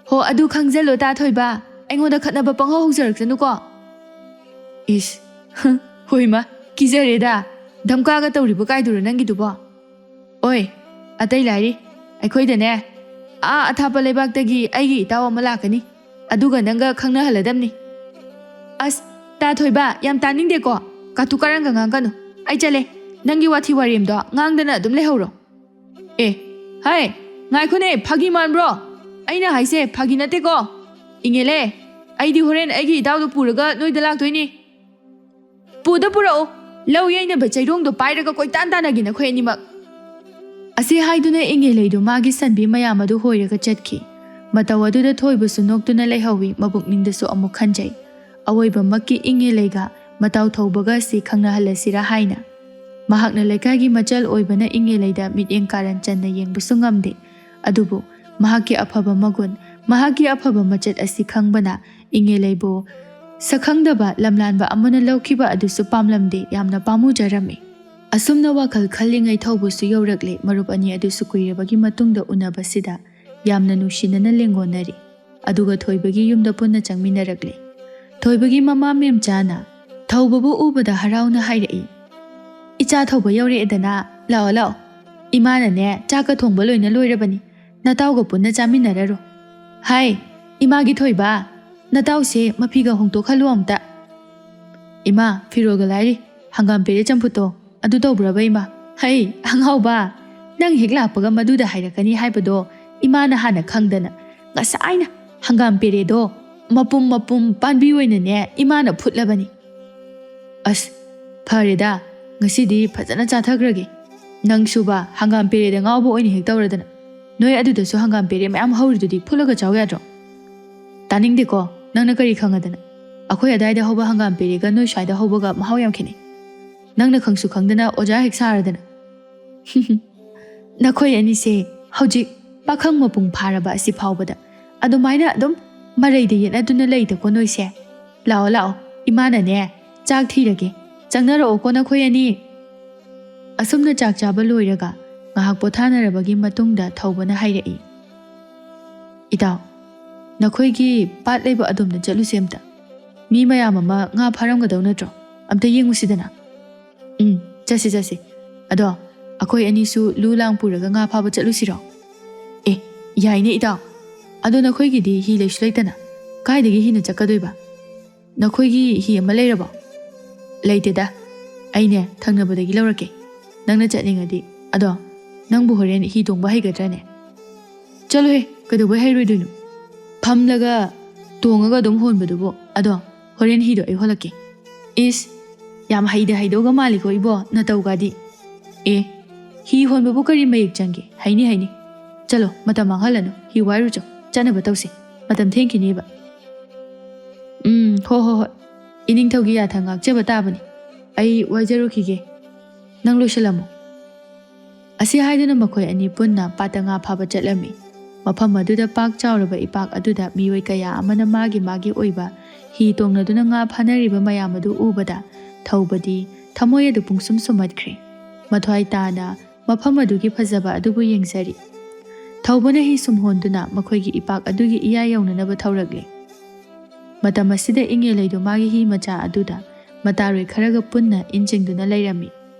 ꯍꯣ ꯑꯗꯨ ꯈꯪꯖꯜꯂꯣ ꯇꯥ ꯊꯣꯏꯕ, ꯑꯩꯉꯣꯟꯗ ꯈꯠꯅꯕ ꯄꯪꯍꯧ ꯍꯧꯖꯔꯛꯁꯅꯨꯀோ. ꯍꯣꯏꯃ, ꯀꯤꯖꯔꯦꯗ. ꯙꯝꯀꯥꯒ ꯇꯧꯔꯤꯕ ꯀꯥꯏꯗꯨꯔꯣ ꯅꯪꯒꯤꯗꯨꯕꯣ? ꯑꯣꯏ, ꯑꯇꯩ ꯂꯥꯏꯔꯤ. ꯑꯩꯈꯣꯏꯗꯅꯦ ꯑꯊꯥꯞꯄ ꯂꯩꯕꯥꯛꯇꯒꯤ ꯑꯩꯒꯤ ꯏꯇꯥꯎ ꯑꯃ ꯂꯥꯛꯀꯅꯤ, ꯑꯗꯨꯒ ꯅꯪꯒ ꯈꯪꯅꯍꯜꯂꯗꯝꯅꯤ. ꯇꯥ ꯊꯣꯏꯕ, ꯌꯥꯝ ꯇꯥꯅꯤꯡꯗꯦꯀꯣ. ꯀꯥꯇꯨ ꯀꯥꯔꯟꯒ ꯉꯥꯡꯒꯅꯨ. ꯑꯩ ꯆꯠꯂꯦ. ꯅꯪꯒꯤ ꯋꯥꯊꯤ ꯋꯥꯔꯦꯝꯗꯣ ꯉꯥꯡꯗꯅ ꯑꯗꯨꯝ ꯂꯩꯍꯧꯔꯣ. ꯍꯥꯏ, ꯉꯥꯏꯈꯣꯅꯦ, ꯐꯥꯒꯤ ꯃꯥꯟꯕ꯭ꯔꯣ? ꯑꯩꯅ ꯍꯥꯏꯁꯦ ꯐꯥꯒꯤ ꯅꯠꯇꯦꯀꯣ. ꯏꯉꯦꯂꯦ, ꯑꯩꯗꯤ ꯍꯣꯔꯦꯟ ꯑꯩꯒꯤ ꯏꯇꯥꯎꯗꯣ ꯄꯨꯔꯒ ꯅꯣꯏꯗ ꯂꯥꯛꯇꯣꯏꯅꯤ. ꯄꯨꯔꯛꯑꯣ. ꯂꯧ ꯌꯩꯅꯕ ꯆꯩꯔꯣꯡꯗꯣ ꯄꯥꯏꯔꯒ ꯀꯣꯏꯇꯥꯟ ꯇꯥꯟꯅꯒꯦ ꯅꯈꯣꯏ ꯑꯅꯤꯃꯛ. ꯑꯁꯤ ꯍꯥꯏꯗꯨꯅ ꯏꯉꯦꯂꯩꯗꯨ ꯃꯥꯒꯤ ꯁꯟꯕꯤ ꯃꯌꯥꯝ ꯑꯗꯨ ꯍꯣꯏꯔꯒ ꯆꯠꯈꯤ. ꯃꯇꯧ ꯑꯗꯨꯗ ꯊꯣꯏꯕꯁꯨ ꯅꯣꯛꯇꯨꯅ ꯂꯩꯍꯧꯏ, ꯃꯕꯨꯛꯅꯤꯡꯗꯁꯨ ꯑꯃꯨꯛ ꯈꯟꯖꯩ. ꯑꯋꯣꯏꯕꯃꯛꯀꯤ ꯏꯉꯦꯂꯩꯒ ꯃꯇꯥꯎ ꯊꯧꯕꯒ ꯑꯁꯤ ꯈꯪꯅꯍꯜꯂꯁꯤꯔꯥ ꯍꯥꯏꯅ. ꯃꯍꯥꯛꯅ ꯂꯩꯀꯥꯏꯒꯤ ꯃꯆꯜ ꯑꯣꯏꯕꯅ ꯏꯉꯦꯂꯩꯗ ꯃꯤꯠꯌꯦꯡ ꯀꯥꯔꯟ ꯆꯟꯅ ꯌꯦꯡꯕꯁꯨ ꯉꯝꯗꯦ. ꯑꯗꯨꯕꯨ ꯃꯍꯥꯛꯀꯤ ꯑꯐꯕ ꯃꯒꯨꯟ, ꯃꯍꯥꯛꯀꯤ ꯑꯐꯕ ꯃꯆꯠ ꯑꯁꯤ ꯈꯪꯕꯅ ꯏꯉꯦꯂꯩꯕꯨ ꯁꯛꯈꯪꯗꯕ ꯂꯝꯂꯥꯟꯕ ꯑꯃꯅ ꯂꯧꯈꯤꯕ ꯑꯗꯨꯁꯨ ꯄꯥꯝꯂꯝꯗꯦ, ꯌꯥꯝꯅ ꯄꯥꯝꯃꯨꯖꯔꯝꯃꯤ. ꯑꯁꯨꯝꯅ ꯋꯥꯈꯜ ꯈꯜꯂꯤꯉꯩ ꯊꯧꯕꯁꯨ ꯌꯧꯔꯛꯂꯦ. ꯃꯔꯨꯞ ꯑꯅꯤ ꯑꯗꯨꯁꯨ ꯀꯨꯏꯔꯕꯒꯤ ꯃꯇꯨꯡꯗ ꯎꯅꯕꯁꯤꯗ ꯌꯥꯝꯅ ꯅꯨꯡꯁꯤꯅꯅ ꯂꯦꯡꯒꯣꯟꯅꯔꯤ. ꯑꯗꯨꯒ ꯊꯣꯏꯕꯒꯤ ꯌꯨꯝꯗ ꯄꯨꯟꯅ ꯆꯪꯃꯤꯟꯅꯔꯛꯂꯦ. ꯊꯣꯏꯕꯒꯤ ꯃꯃꯥ ꯃꯦꯝꯆꯥꯅ ꯊꯧꯕꯕꯨ ꯎꯕꯗ ꯍꯔꯥꯎꯅ ꯍꯥꯏꯔꯛꯏ. ꯏꯆꯥ ꯊꯧꯕ ꯌꯧꯔꯛꯑꯦꯗꯅ, ꯂꯥꯛꯑꯣ. ꯏꯃꯥꯅꯅꯦ ꯆꯥꯛꯀ ꯊꯣꯡꯕ ꯂꯣꯏꯅ ꯂꯣꯏꯔꯕꯅꯤ. ꯅꯇꯥꯎꯒ ꯄꯨꯟꯅ ꯆꯥꯃꯤꯟꯅꯔꯔꯣ. ꯍꯥꯏ, ꯏꯃꯥꯒꯤ ꯊꯣꯏꯕ, ꯅꯇꯥꯎꯁꯦ ꯃꯐꯤꯒ ꯍꯣꯡꯇꯣꯛꯍꯜꯂꯨ ꯑꯝꯇ. ꯏꯃꯥ, ꯐꯤꯔꯣꯜꯒ ꯂꯥꯏꯔꯤ. ꯍꯪꯒꯥꯝ ꯄꯦꯔꯦ ꯆꯝꯐꯨꯠꯇꯣ ꯑꯗꯨ ꯇꯧꯕ꯭ꯔꯕ ꯏꯃꯥ? ꯍꯩ ꯑꯉꯥꯎꯕ, ꯅꯪ ꯍꯦꯛ ꯂꯥꯛꯄꯒ ꯃꯗꯨꯗ ꯍꯥꯏꯔꯛꯀꯅꯤ ꯍꯥꯏꯕꯗꯣ ꯏꯃꯥꯅ ꯍꯥꯟꯅ ꯈꯪꯗꯅ ꯉꯁꯥꯏꯅ ꯍꯪꯒꯥꯝ ꯄꯦꯔꯦꯗꯣ ꯃꯄꯨꯝ ꯄꯥꯟꯕꯤ ꯑꯣꯏꯅꯅꯦ ꯏꯃꯥꯅ ꯐꯨꯠꯂꯕꯅꯤ꯫ ꯑꯁ ꯐꯔꯦꯗ ꯉꯁꯤꯗꯤ ꯐꯖꯅ ꯆꯥꯊꯈ꯭ꯔꯒꯦ꯫ ꯅꯪꯁꯨꯕ ꯍꯪꯒꯥꯝ ꯄꯦꯔꯦꯗ ꯉꯥꯎꯕ ꯑꯣꯏꯅ ꯍꯦꯛ ꯇꯧꯔꯗꯅ ꯅꯣꯏ ꯑꯗꯨꯗꯁꯨ ꯍꯪꯒꯥꯝ ꯄꯦꯔꯦ ꯃꯌꯥꯝ ꯍꯧꯔꯤꯗꯨꯗꯤ ꯐꯨꯠꯂꯒ ꯆꯥꯎ ꯌꯥꯗ꯭ꯔꯣ? ꯇꯥꯅꯤꯡꯗꯦꯀꯣ ꯅꯪꯅ ꯀꯔꯤ ꯈꯪꯉꯗꯅ ꯑꯩꯈꯣꯏ ꯑꯗꯥꯏꯗ ꯍꯧꯕ ꯍꯪꯒꯥꯝ ꯄꯦꯔꯦꯒ ꯅꯣꯏ ꯁ꯭ꯋꯥꯏꯗ ꯍꯧꯕꯒ ꯃꯍꯥꯎ ꯌꯥꯝ ꯈꯦꯠꯅꯩ꯫ ꯅꯪꯅ ꯈꯪꯁꯨ ꯈꯪꯗꯅ ꯑꯣꯖꯥ ꯍꯦꯛ ꯁꯥꯔꯗꯅ꯫ ꯅꯈꯣꯏ ꯑꯅꯤꯁꯦ ꯍꯧꯖꯤꯛ ꯄꯥꯈꯪ ꯃꯄꯨꯡ ꯐꯥꯔꯕ ꯑꯁꯤ ꯐꯥꯎꯕꯗ ꯑꯗꯨꯃꯥꯏꯅ ꯑꯗꯨꯝ ꯃꯔꯩꯗ ꯌꯦꯠꯅꯗꯨꯅ ꯂꯩꯗꯀꯣ ꯅꯣꯏꯁꯦ꯫ ꯂꯥꯛꯑꯣ ꯂꯥꯛꯑꯣ ꯏꯃꯥꯅꯅꯦ ꯆꯥꯛ ꯊꯤꯔꯒꯦ, ꯆꯪꯅꯔꯛꯑꯣꯀꯣ ꯅꯈꯣꯏ ꯑꯅꯤ꯫ ꯑꯁꯨꯝꯅ ꯆꯥꯛ ꯆꯥꯕ ꯂꯣꯏꯔꯒ ꯉꯥꯏꯍꯥꯛ ꯄꯣꯊꯥꯅꯔꯕꯒꯤ ꯃꯇꯨꯡꯗ ꯊꯧꯕꯅ ꯍꯥꯏꯔꯛꯏ, ꯏꯇꯥꯎ ꯅꯈꯣꯏꯒꯤ ꯄꯥꯠ ꯂꯩꯕ ꯑꯗꯣꯝꯗ ꯆꯠꯂꯨꯁꯦ ꯑꯝꯇ꯫ ꯃꯤ ꯃꯌꯥꯝ ꯑꯃ ꯉꯥ ꯐꯥꯔꯝꯒꯗꯧ ꯅꯠꯇ꯭ꯔꯣ? ꯑꯝꯇ ꯌꯦꯡꯉꯨꯁꯤꯗꯅ꯫ ꯆꯠꯁꯤ꯫ ꯑꯗꯣ ꯑꯩꯈꯣই ꯑꯅꯤꯁꯨ ꯂꯨ ꯂꯥꯡ ꯄꯨꯔꯒ ꯉꯥ ꯐꯥꯕ ꯆꯠꯂꯨꯁꯤꯔꯣ? ꯑꯦ ꯌꯥꯏꯅꯦ ꯏꯇꯥꯎ꯫ ꯑꯗꯣ ꯅꯈꯣꯏꯒꯤꯗꯤ ꯍꯤ ꯂꯩꯁꯨ ꯂꯩꯇꯅ ꯀꯥꯏꯗꯒꯤ ꯍꯤꯅ ꯆꯠꯀꯗꯣꯏꯕ? ꯅꯈꯣꯏꯒꯤ ꯍꯤ ꯑꯃ ꯂꯩꯔꯕꯣ? ꯂꯩꯇꯦꯗ, ꯑꯩꯅꯦ ꯊꯪꯅꯕꯗꯒꯤ ꯂꯧꯔꯛꯀꯦ ꯅꯪꯅ ꯆꯠꯅꯤꯡꯉꯗꯤ꯫ ꯑꯗꯣ ꯅꯪꯕꯨ ꯍꯣꯔꯦꯟ ꯍꯤ ꯇꯣꯡꯕ ꯍꯩꯒꯗ꯭ꯔꯅꯦ? ꯆꯠꯂꯣꯍꯦ ꯀꯩꯗꯧꯕꯩ ꯍꯩꯔꯣꯏꯗꯣꯏꯅꯣ? ꯐꯝꯂꯒ ꯇꯣꯡꯉꯒ ꯑꯗꯨꯝ ꯍꯣꯟꯕꯗꯨꯕꯨ꯫ ꯑꯗꯣ ꯍꯣꯔꯦꯟ ꯍꯤꯗꯣ ꯑꯩ ꯍꯣꯜꯂꯛꯀꯦ꯫ ꯏꯁ ꯌꯥꯝ ꯍꯩꯗꯧꯒ ꯃꯥꯜꯂꯤꯀꯣ ꯏꯕꯣ ꯅꯇꯧꯒꯗꯤ꯫ ꯑꯦ ꯍꯤ ꯍꯣꯟꯕꯕꯨ ꯀꯔꯤ ꯃꯌꯦꯛ ꯆꯪꯒꯦ? ꯍꯩꯅꯤ꯫ ꯆꯠꯂꯣ ꯃꯇꯝ ꯃꯥꯡꯍꯜꯂꯅꯨ, ꯍꯤ ꯋꯥꯏꯔꯨꯆꯣ, ꯆꯠꯅꯕ ꯇꯧꯁꯤ, ꯃꯇꯝ ꯊꯦꯡꯈꯤꯅꯦꯕ꯫ ꯍꯣꯏ ꯏꯅꯤꯡꯊꯧꯒꯤ ꯌꯥꯊꯪ ꯉꯥꯛꯆꯕ ꯇꯥꯕꯅꯤ꯫ ꯑꯩ ꯋꯥꯏꯖꯔꯨꯈꯤꯒꯦ, ꯅꯪ ꯂꯣꯏꯁꯤꯜꯂꯝꯃꯣ꯫ ꯑꯁꯤ ꯍꯥꯏꯗꯨꯅ ꯃꯈꯣꯏ ꯑꯅꯤ ꯄꯨꯟꯅ ꯄꯥꯠꯇ ꯉꯥ ꯐꯥꯕ ꯆꯠꯂꯝꯃꯤ꯫ ꯃꯐꯝ ꯑꯗꯨꯗ ꯄꯥꯛ ꯆꯥꯎꯔꯕ ꯏꯄꯥꯛ ꯑꯗꯨꯗ ꯃꯤꯑꯣꯏ ꯀꯌꯥ ꯑꯃꯅ ꯃꯥꯒꯤ ꯑꯣꯏꯕ ꯍꯤ ꯇꯣꯡꯅꯗꯨꯅ ꯉꯥ ꯐꯥꯅꯔꯤꯕ ꯃꯌꯥꯝ ꯑꯗꯨ ꯎꯕꯗ ꯊꯧꯕꯗꯤ ꯊꯃꯣꯏ ꯑꯗꯨ ꯄꯨꯡꯁꯨꯝ ꯁꯨꯝꯍꯠꯈ꯭ꯔꯦ꯫ ꯃꯊ꯭ꯋꯥꯏ ꯇꯥꯅ ꯃꯐꯝ ꯑꯗꯨꯒꯤ ꯐꯖꯕ ꯑꯗꯨꯕꯨ ꯌꯦꯡꯖꯔꯤ꯫ ꯊꯧꯕꯅ ꯍꯤ ꯁꯨꯝ ꯍꯣꯟꯗꯨꯅ ꯃꯈꯣꯏꯒꯤ ꯏꯄꯥꯛ ꯑꯗꯨꯒꯤ ꯏꯌꯥ ꯌꯧꯅꯅꯕ ꯊꯧꯔꯛꯂꯦ꯫ ꯃꯇꯝ ꯑꯁꯤꯗ ꯏꯪꯉꯦꯂꯩꯗꯣ ꯃꯥꯒꯤ ꯍꯤ ꯃꯆꯥ ꯑꯗꯨꯗ ꯃꯇꯥꯔꯣꯏ ꯈꯔꯒ ꯄꯨꯟꯅ ꯏꯟ ꯆꯤꯡꯗꯨꯅ ꯂꯩꯔꯝꯃꯤ꯫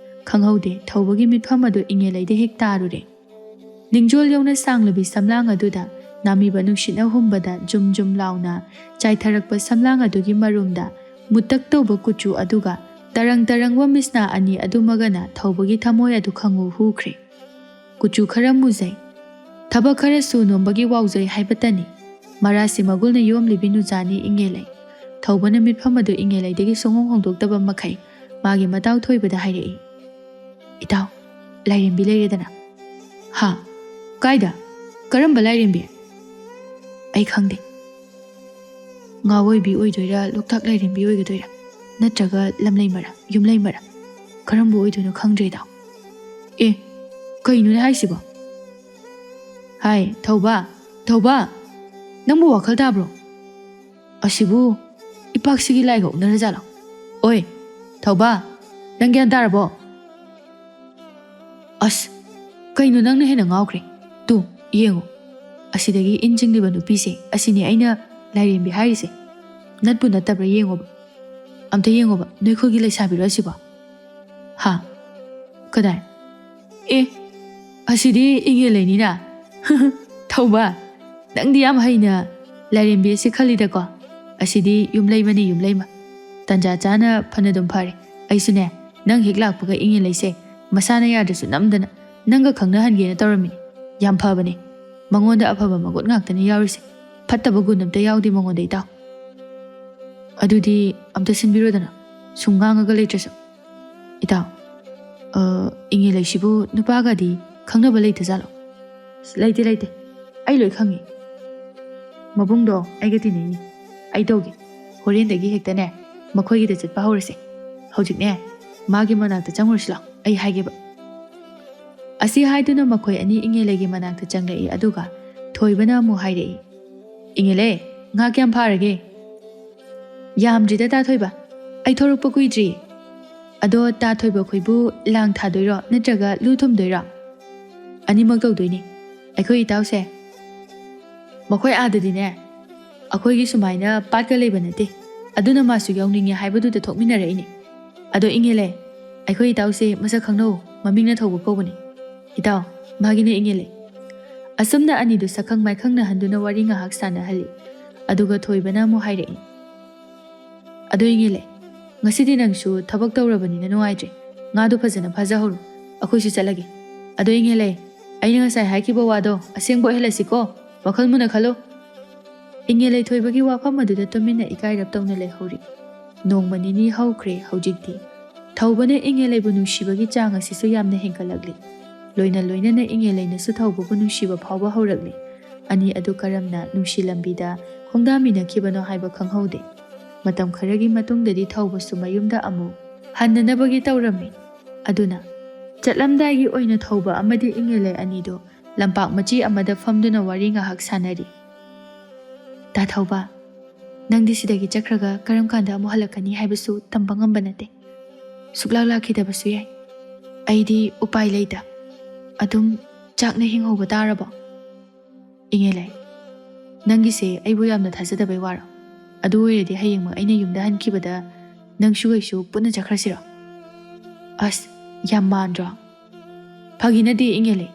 ꯈꯪꯍꯧꯗꯦ ꯊꯧꯕꯒꯤ ꯃꯤꯠꯐꯝ ꯑꯗꯨ ꯏꯪꯉꯦꯂꯩꯗ ꯍꯦꯛ ꯇꯥꯔꯨꯔꯦ꯫ ꯅꯤꯡꯖꯣꯜ ꯌꯧꯅ ꯁꯥꯡꯂꯕꯤ ꯁꯝꯂꯥꯡ ꯑꯗꯨꯗ ꯅꯥꯃꯤꯕ ꯅꯨꯡꯁꯤꯠꯅ ꯍꯨꯝꯕꯗ ꯖꯨꯝ ꯂꯥꯎꯅ ꯆꯥꯏꯊꯔꯛꯄ ꯁꯝꯂꯥꯡ ꯑꯗꯨꯒꯤ ꯃꯔꯨꯝꯗ ꯃꯨꯇꯛ ꯇꯧꯕ ꯀꯨꯆꯨ ꯑꯗꯨꯒ ꯇꯔꯪꯕ ꯃꯤꯁꯅꯥ ꯑꯅꯤ ꯑꯗꯨꯃꯒꯅ ꯊꯧꯕꯒꯤ ꯊꯃꯣꯏ ꯑꯗꯨ ꯈꯪꯍꯨ ꯍꯨꯈ꯭ꯔꯦ꯫ ꯀꯨꯆꯨ ꯈꯔ ꯃꯨꯖꯩ, ꯊꯕꯛ ꯈꯔ ꯁꯨ ꯅꯣꯝꯕꯒꯤ ꯋꯥꯎꯖꯩ ꯍꯥꯏꯕꯇꯅꯤ꯫ ꯃꯔꯥꯁꯤ ꯃꯒꯨꯜꯅ ꯌꯣꯝꯂꯤꯕꯤ ꯅꯨꯖꯥꯅꯤ ꯏꯪꯉꯦꯂꯩ꯫ ꯊꯧꯕꯅ ꯃꯤꯠꯐꯝ ꯑꯗꯨ ꯏꯪꯉꯦꯂꯩꯗꯒꯤ ꯁꯨꯡꯍꯣꯡ ꯍꯣꯡꯗꯣꯛꯇꯕ ꯃꯈꯩ ꯃꯥꯒꯤ ꯃꯇꯥꯎ ꯊꯣꯏꯕꯗ ꯍꯥꯏꯔꯛꯏ, ꯏꯇꯥꯎ ꯂꯥꯏꯔꯦꯝꯕꯤ ꯂꯩꯔꯦꯗꯅ꯫ ꯍꯥ? ꯀꯥꯏꯗ? ꯀꯔꯝꯕ ꯂꯥꯏꯔꯦꯝꯕꯤ? ꯑꯩ ꯈꯪꯗꯦ꯫ ꯉꯥꯋꯣꯏꯕꯤ ꯑꯣꯏꯗꯣꯏꯔꯥ, ꯂꯣꯛꯇꯥꯛ ꯂꯥꯏꯔꯦꯝꯕꯤ ꯑꯣꯏꯒꯗꯣꯏꯔꯥ, ꯅꯠꯇ꯭ꯔꯒ ꯂꯝꯂꯩꯃꯔꯥ, ꯌꯨꯝꯂꯩꯃꯔꯥ? ꯀꯔꯝꯕ ꯑꯣꯏꯗꯣꯏꯅꯣ ꯈꯪꯗ꯭ꯔꯦ ꯏꯇꯥꯎ꯫ ꯑꯦ ꯀꯩꯅꯣꯅꯦ ꯍꯥꯏꯁꯤꯕꯣ? ꯍꯥꯏ ꯊꯧꯕ ꯅꯪꯕꯨ ꯋꯥꯈꯜ ꯇꯥꯕ꯭ꯔꯣ? ꯑꯁꯤꯕꯨ ꯏꯄꯥꯛꯁꯤꯒꯤ ꯂꯥꯏꯒ ꯎꯅꯔꯖꯥꯠꯂꯣ? ꯑꯣꯏ ꯊꯧꯕ, ꯅꯪ ꯒ꯭ꯌꯥꯟ ꯇꯥꯔꯕꯣ? ꯑꯁ ꯀꯩꯅꯣ ꯅꯪꯅ ꯍꯦꯟꯅ ꯉꯥꯎꯈ꯭ꯔꯦ꯫ ꯇꯨ ꯌꯦꯡꯉꯨ, ꯑꯁꯤꯗꯒꯤ ꯏꯟ ꯆꯤꯡꯂꯤꯕ ꯅꯨꯄꯤꯁꯦ ꯑꯁꯤꯅꯤ ꯑꯩꯅ ꯂꯥꯏꯔꯦꯝꯕꯤ ꯍꯥꯏꯔꯤꯁꯦ꯫ ꯅꯠꯄꯨ ꯅꯠꯇꯕ꯭ꯔꯥ ꯌꯦꯡꯉꯣꯕ, ꯑꯝꯇ ꯌꯦꯡꯉꯣꯕ, ꯅꯣꯏ ꯈꯨꯜꯒꯤ ꯂꯩꯁꯥꯕꯤꯔꯣ ꯑꯁꯤꯕꯣ? ꯍꯥ? ꯀꯗꯥꯏ? ꯑꯦ ꯑꯁꯤꯗꯤ ꯏꯪꯉꯦꯂꯩꯅꯤꯅ꯫ ꯊꯧꯕ ꯅꯪꯗꯤ ꯌꯥꯝ ꯍꯩꯅ ꯂꯥꯏꯔꯦꯝꯕꯤ ꯑꯁꯤ ꯈꯜꯂꯤꯗꯀꯣ꯫ ꯑꯁꯤꯗꯤ ꯌꯨꯝꯂꯩꯃꯅꯤ, ꯌꯨꯝꯂꯩꯃ꯫ ꯇꯟꯖꯥ ꯆꯥꯅ ꯐꯅꯗꯨꯝ ꯐꯔꯦ, ꯑꯩꯁꯨꯅꯦ ꯅꯪ ꯍꯦꯛ ꯂꯥꯛꯄꯒ ꯏꯪꯉꯦꯂꯩꯁꯦ ꯃꯁꯥꯅ ꯌꯥꯗ꯭ꯔꯁꯨ ꯅꯝꯗꯅ ꯅꯪꯒ ꯈꯪꯅꯍꯟꯒꯦꯅ ꯇꯧꯔꯝꯃꯤꯅꯤ꯫ ꯌꯥꯝ ꯐꯕꯅꯦ, ꯃꯉꯣꯟꯗ ꯑꯐꯕ ꯃꯒꯨꯟ ꯉꯥꯛꯇꯅꯤ ꯌꯥꯎꯔꯤꯁꯦ, ꯐꯠꯇꯕ ꯒꯨꯟ ꯑꯝꯇ ꯌꯥꯎꯗꯦ ꯃꯉꯣꯟꯗ ꯏꯇꯥꯎ꯫ ꯑꯗꯨꯗꯤ ꯑꯝꯇ ꯁꯤꯟꯕꯤꯔꯣꯗꯅ, ꯁꯨꯝ ꯉꯥꯡꯉꯒ ꯂꯩꯇ꯭ꯔꯁꯨ꯫ ꯏꯇꯥꯎ ꯏꯪꯉꯦꯂꯩꯁꯤꯕꯨ ꯅꯨꯄꯥꯒꯗꯤ ꯈꯪꯅꯕ ꯂꯩꯇꯖꯥꯠꯂꯣ? ꯂꯩꯇꯦ, ꯑꯩ ꯂꯣꯏ ꯈꯪꯉꯤ꯫ ꯃꯕꯨꯡꯗꯣ ꯑꯩꯒ ꯇꯤꯟꯅꯩꯅꯤ, ꯑꯩ ꯇꯧꯒꯦ꯫ ꯍꯣꯔꯦꯟꯗꯒꯤ ꯍꯦꯛꯇꯅꯦ ꯃꯈꯣꯏꯒꯤꯗ ꯆꯠꯄ ꯍꯧꯔꯁꯦ꯫ ꯍꯧꯖꯤꯛꯅꯦ ꯃꯥꯒꯤ ꯃꯅꯥꯛꯇ ꯆꯪꯉꯨꯔꯁꯤ ꯂꯥꯎ, ꯑꯩ ꯍꯥꯏꯒꯦꯕ꯫ ꯑꯁꯤ ꯍꯥꯏꯗꯨꯅ ꯃꯈꯣꯏ ꯑꯅꯤ ꯏꯪꯉꯦꯂꯩꯒꯤ ꯃꯅꯥꯛꯇ ꯆꯪꯂꯛꯏ꯫ ꯑꯗꯨꯒ ꯊꯣꯏꯕꯅ ꯑꯃꯨꯛ ꯍꯥꯏꯔꯛꯏ, ꯏꯪꯉꯦꯂꯩ ꯉꯥ ꯀꯌꯥꯝ ꯐꯥꯔꯒꯦ? ꯌꯥꯝꯗ꯭ꯔꯤꯗ ꯇꯥ ꯊꯣꯏꯕ, ꯑꯩ ꯊꯣꯔꯛꯄ ꯀꯨꯏꯗ꯭ꯔꯤ꯫ ꯑꯗꯣ ꯇꯥ ꯊꯣꯏꯕ ꯈꯣꯏꯕꯨ ꯂꯥꯡ ꯊꯥꯗꯣꯏꯔꯣ ꯅꯠꯇ꯭ꯔꯒ ꯂꯨ ꯊꯨꯝꯗꯣꯏꯔꯣ? ꯑꯅꯤꯃꯛ ꯇꯧꯗꯣꯏꯅꯤ ꯑꯩꯈꯣꯏ ꯏꯇꯥꯎꯁꯦ꯫ ꯃꯈꯣꯏ ꯑꯥꯗꯗꯤꯅꯦ ꯑꯩꯈꯣꯏꯒꯤ ꯁꯨꯃꯥꯏꯅ ꯄꯥꯠꯀ ꯂꯩꯕ ꯅꯠꯇꯦ, ꯑꯗꯨꯅ ꯃꯥꯁꯨ ꯌꯥꯎꯅꯤꯡꯉꯦ ꯍꯥꯏꯕꯗꯨꯗ ꯊꯣꯛꯃꯤꯟꯅꯔꯛꯏꯅꯤ꯫ ꯑꯗꯣ ꯏꯪꯉꯦꯂꯩ ꯑꯩꯈꯣꯏ ꯏꯇꯥꯎꯁꯦ ꯃꯁꯛ ꯈꯪꯅꯧ, ꯃꯃꯤꯡꯅ ꯊꯧꯕ ꯀꯧꯕꯅꯤ꯫ ꯏꯇꯥꯎ ꯃꯥꯒꯤꯅ ꯏꯪꯉꯦꯂꯩ꯫ ꯑꯁꯨꯝꯅ ꯑꯅꯤꯗꯨ ꯁꯛꯈꯪ ꯃꯥꯏꯈꯪꯅꯍꯟꯗꯨꯅ ꯋꯥꯔꯤ ꯉꯥꯏꯍꯥꯛ ꯁꯥꯟꯅꯍꯜꯂꯤ꯫ ꯑꯗꯨꯒ ꯊꯣꯏꯕꯅ ꯑꯃꯨꯛ ꯍꯥꯏꯔꯛꯏ, ꯑꯗꯣ ꯏꯪꯉꯦꯂꯩ ꯉꯁꯤꯗꯤ ꯅꯪꯁꯨ ꯊꯕꯛ ꯇꯧꯔꯕꯅꯤꯅ ꯅꯨꯡꯉꯥꯏꯇ꯭ꯔꯦ, ꯉꯥꯗꯣ ꯐꯖꯅ ꯐꯥꯖꯍꯧꯔꯣ, ꯑꯩꯈꯣꯏꯁꯨ ꯆꯠꯂꯒꯦ꯫ ꯑꯗꯣ ꯏꯪꯉꯦꯂꯩ ꯑꯩꯅ ꯉꯁꯥꯏ ꯍꯥꯏꯈꯤꯕ ꯋꯥꯗꯣ ꯑꯁꯦꯡꯕ ꯑꯣꯏꯍꯜꯂꯁꯤꯀꯣ, ꯋꯥꯈꯜ ꯃꯨꯟꯅ ꯈꯜꯂꯣ꯫ ꯏꯉꯦ ꯂꯩꯊꯣꯏꯕꯒꯤ ꯋꯥꯐꯝ ꯑꯗꯨꯗ ꯇꯨꯃꯤꯟꯅ ꯏꯀꯥꯏꯔꯞ ꯇꯧꯅ ꯂꯩꯍꯧꯔꯤ꯫ ꯅꯣꯡꯃ ꯅꯤꯅꯤ ꯍꯧꯈ꯭ꯔꯦ ꯍꯧꯖꯤꯛꯇꯤ ꯊꯧꯕꯅ ꯏꯉꯦ ꯂꯩꯕꯨ ꯅꯨꯡꯁꯤꯕꯒꯤ ꯆꯥꯡ ꯑꯁꯤꯁꯨ ꯌꯥꯝꯅ ꯍꯦꯟꯒꯠꯂꯛꯂꯤ꯫ ꯂꯣꯏꯅ ꯂꯣꯏꯅꯅ ꯏꯉꯦ ꯂꯩꯅꯁꯨ ꯊꯧꯕꯕꯨ ꯅꯨꯡꯁꯤꯕ ꯐꯥꯎꯕ ꯍꯧꯔꯛꯂꯤ꯫ ꯑꯅꯤ ꯑꯗꯨ ꯀꯔꯝꯅ ꯅꯨꯡꯁꯤ ꯂꯝꯕꯤꯗ ꯈꯣꯡꯗꯥꯃꯤꯟꯅꯈꯤꯕꯅꯣ ꯍꯥꯏꯕ ꯈꯪꯍꯧꯗꯦ꯫ ꯃꯇꯝ ꯈꯔꯒꯤ ꯃꯇꯨꯡꯗꯗꯤ ꯊꯧꯕꯁꯨ ꯃꯌꯨꯝꯗ ꯑꯃꯨꯛ ꯍꯟꯅꯅꯕꯒꯤ ꯇꯧꯔꯝꯃꯤ꯫ ꯑꯗꯨꯅ ꯆꯠꯂꯝꯗꯥꯏꯒꯤ ꯑꯣꯏꯅ ꯊꯧꯕ ꯑꯃꯗꯤ ꯏꯉꯦꯂꯩ ꯑꯅꯤꯗꯨ ꯂꯝꯄꯥꯛ ꯃꯆꯤ ꯑꯃꯗ ꯐꯝꯗꯨꯅ ꯋꯥꯔꯤ ꯉꯥꯏꯍꯥꯛ ꯁꯥꯟꯅꯔꯤ꯫ ꯇꯥ ꯊꯧꯕ, ꯅꯪꯗꯤ ꯁꯤꯗꯒꯤ ꯆꯠꯈ꯭ꯔꯒ ꯀꯔꯝ ꯀꯥꯟꯗ ꯑꯃꯨꯛ ꯍꯜꯂꯛꯀꯅꯤ ꯍꯥꯏꯕꯁꯨ ꯇꯝꯕ ꯉꯝꯕ ꯅꯠꯇꯦ꯫ ꯁꯨꯛꯂꯥꯛ ꯂꯥꯛꯈꯤꯗꯕꯁꯨ ꯌꯥꯏ꯫ ꯑꯩꯗꯤ ꯎꯄꯥꯏ ꯂꯩꯇ ꯑꯗꯨꯝ ꯆꯥꯛꯅ ꯍꯤꯡꯍꯧꯕ ꯇꯥꯔꯕꯣ? ꯏꯉꯦꯂꯩ, ꯅꯪꯒꯤꯁꯦ ꯑꯩꯕꯨ ꯌꯥꯝꯅ ꯊꯥꯖꯗꯕꯩ ꯋꯥꯔꯣ? ꯑꯗꯨ ꯑꯣꯏꯔꯗꯤ ꯍꯌꯦꯡꯃꯛ ꯑꯩꯅ ꯌꯨꯝꯗ ꯍꯟꯈꯤꯕꯗ ꯅꯪꯁꯨ ꯑꯩꯁꯨ ꯄꯨꯟꯅ ꯆꯠꯈ꯭ꯔꯁꯤꯔꯣ? ꯑꯁ, ꯌꯥꯝ ꯃꯥꯟꯗ꯭ꯔꯣ? ꯐꯥꯒꯤ ꯅꯠꯇꯦ ꯏꯉꯦꯂꯩ,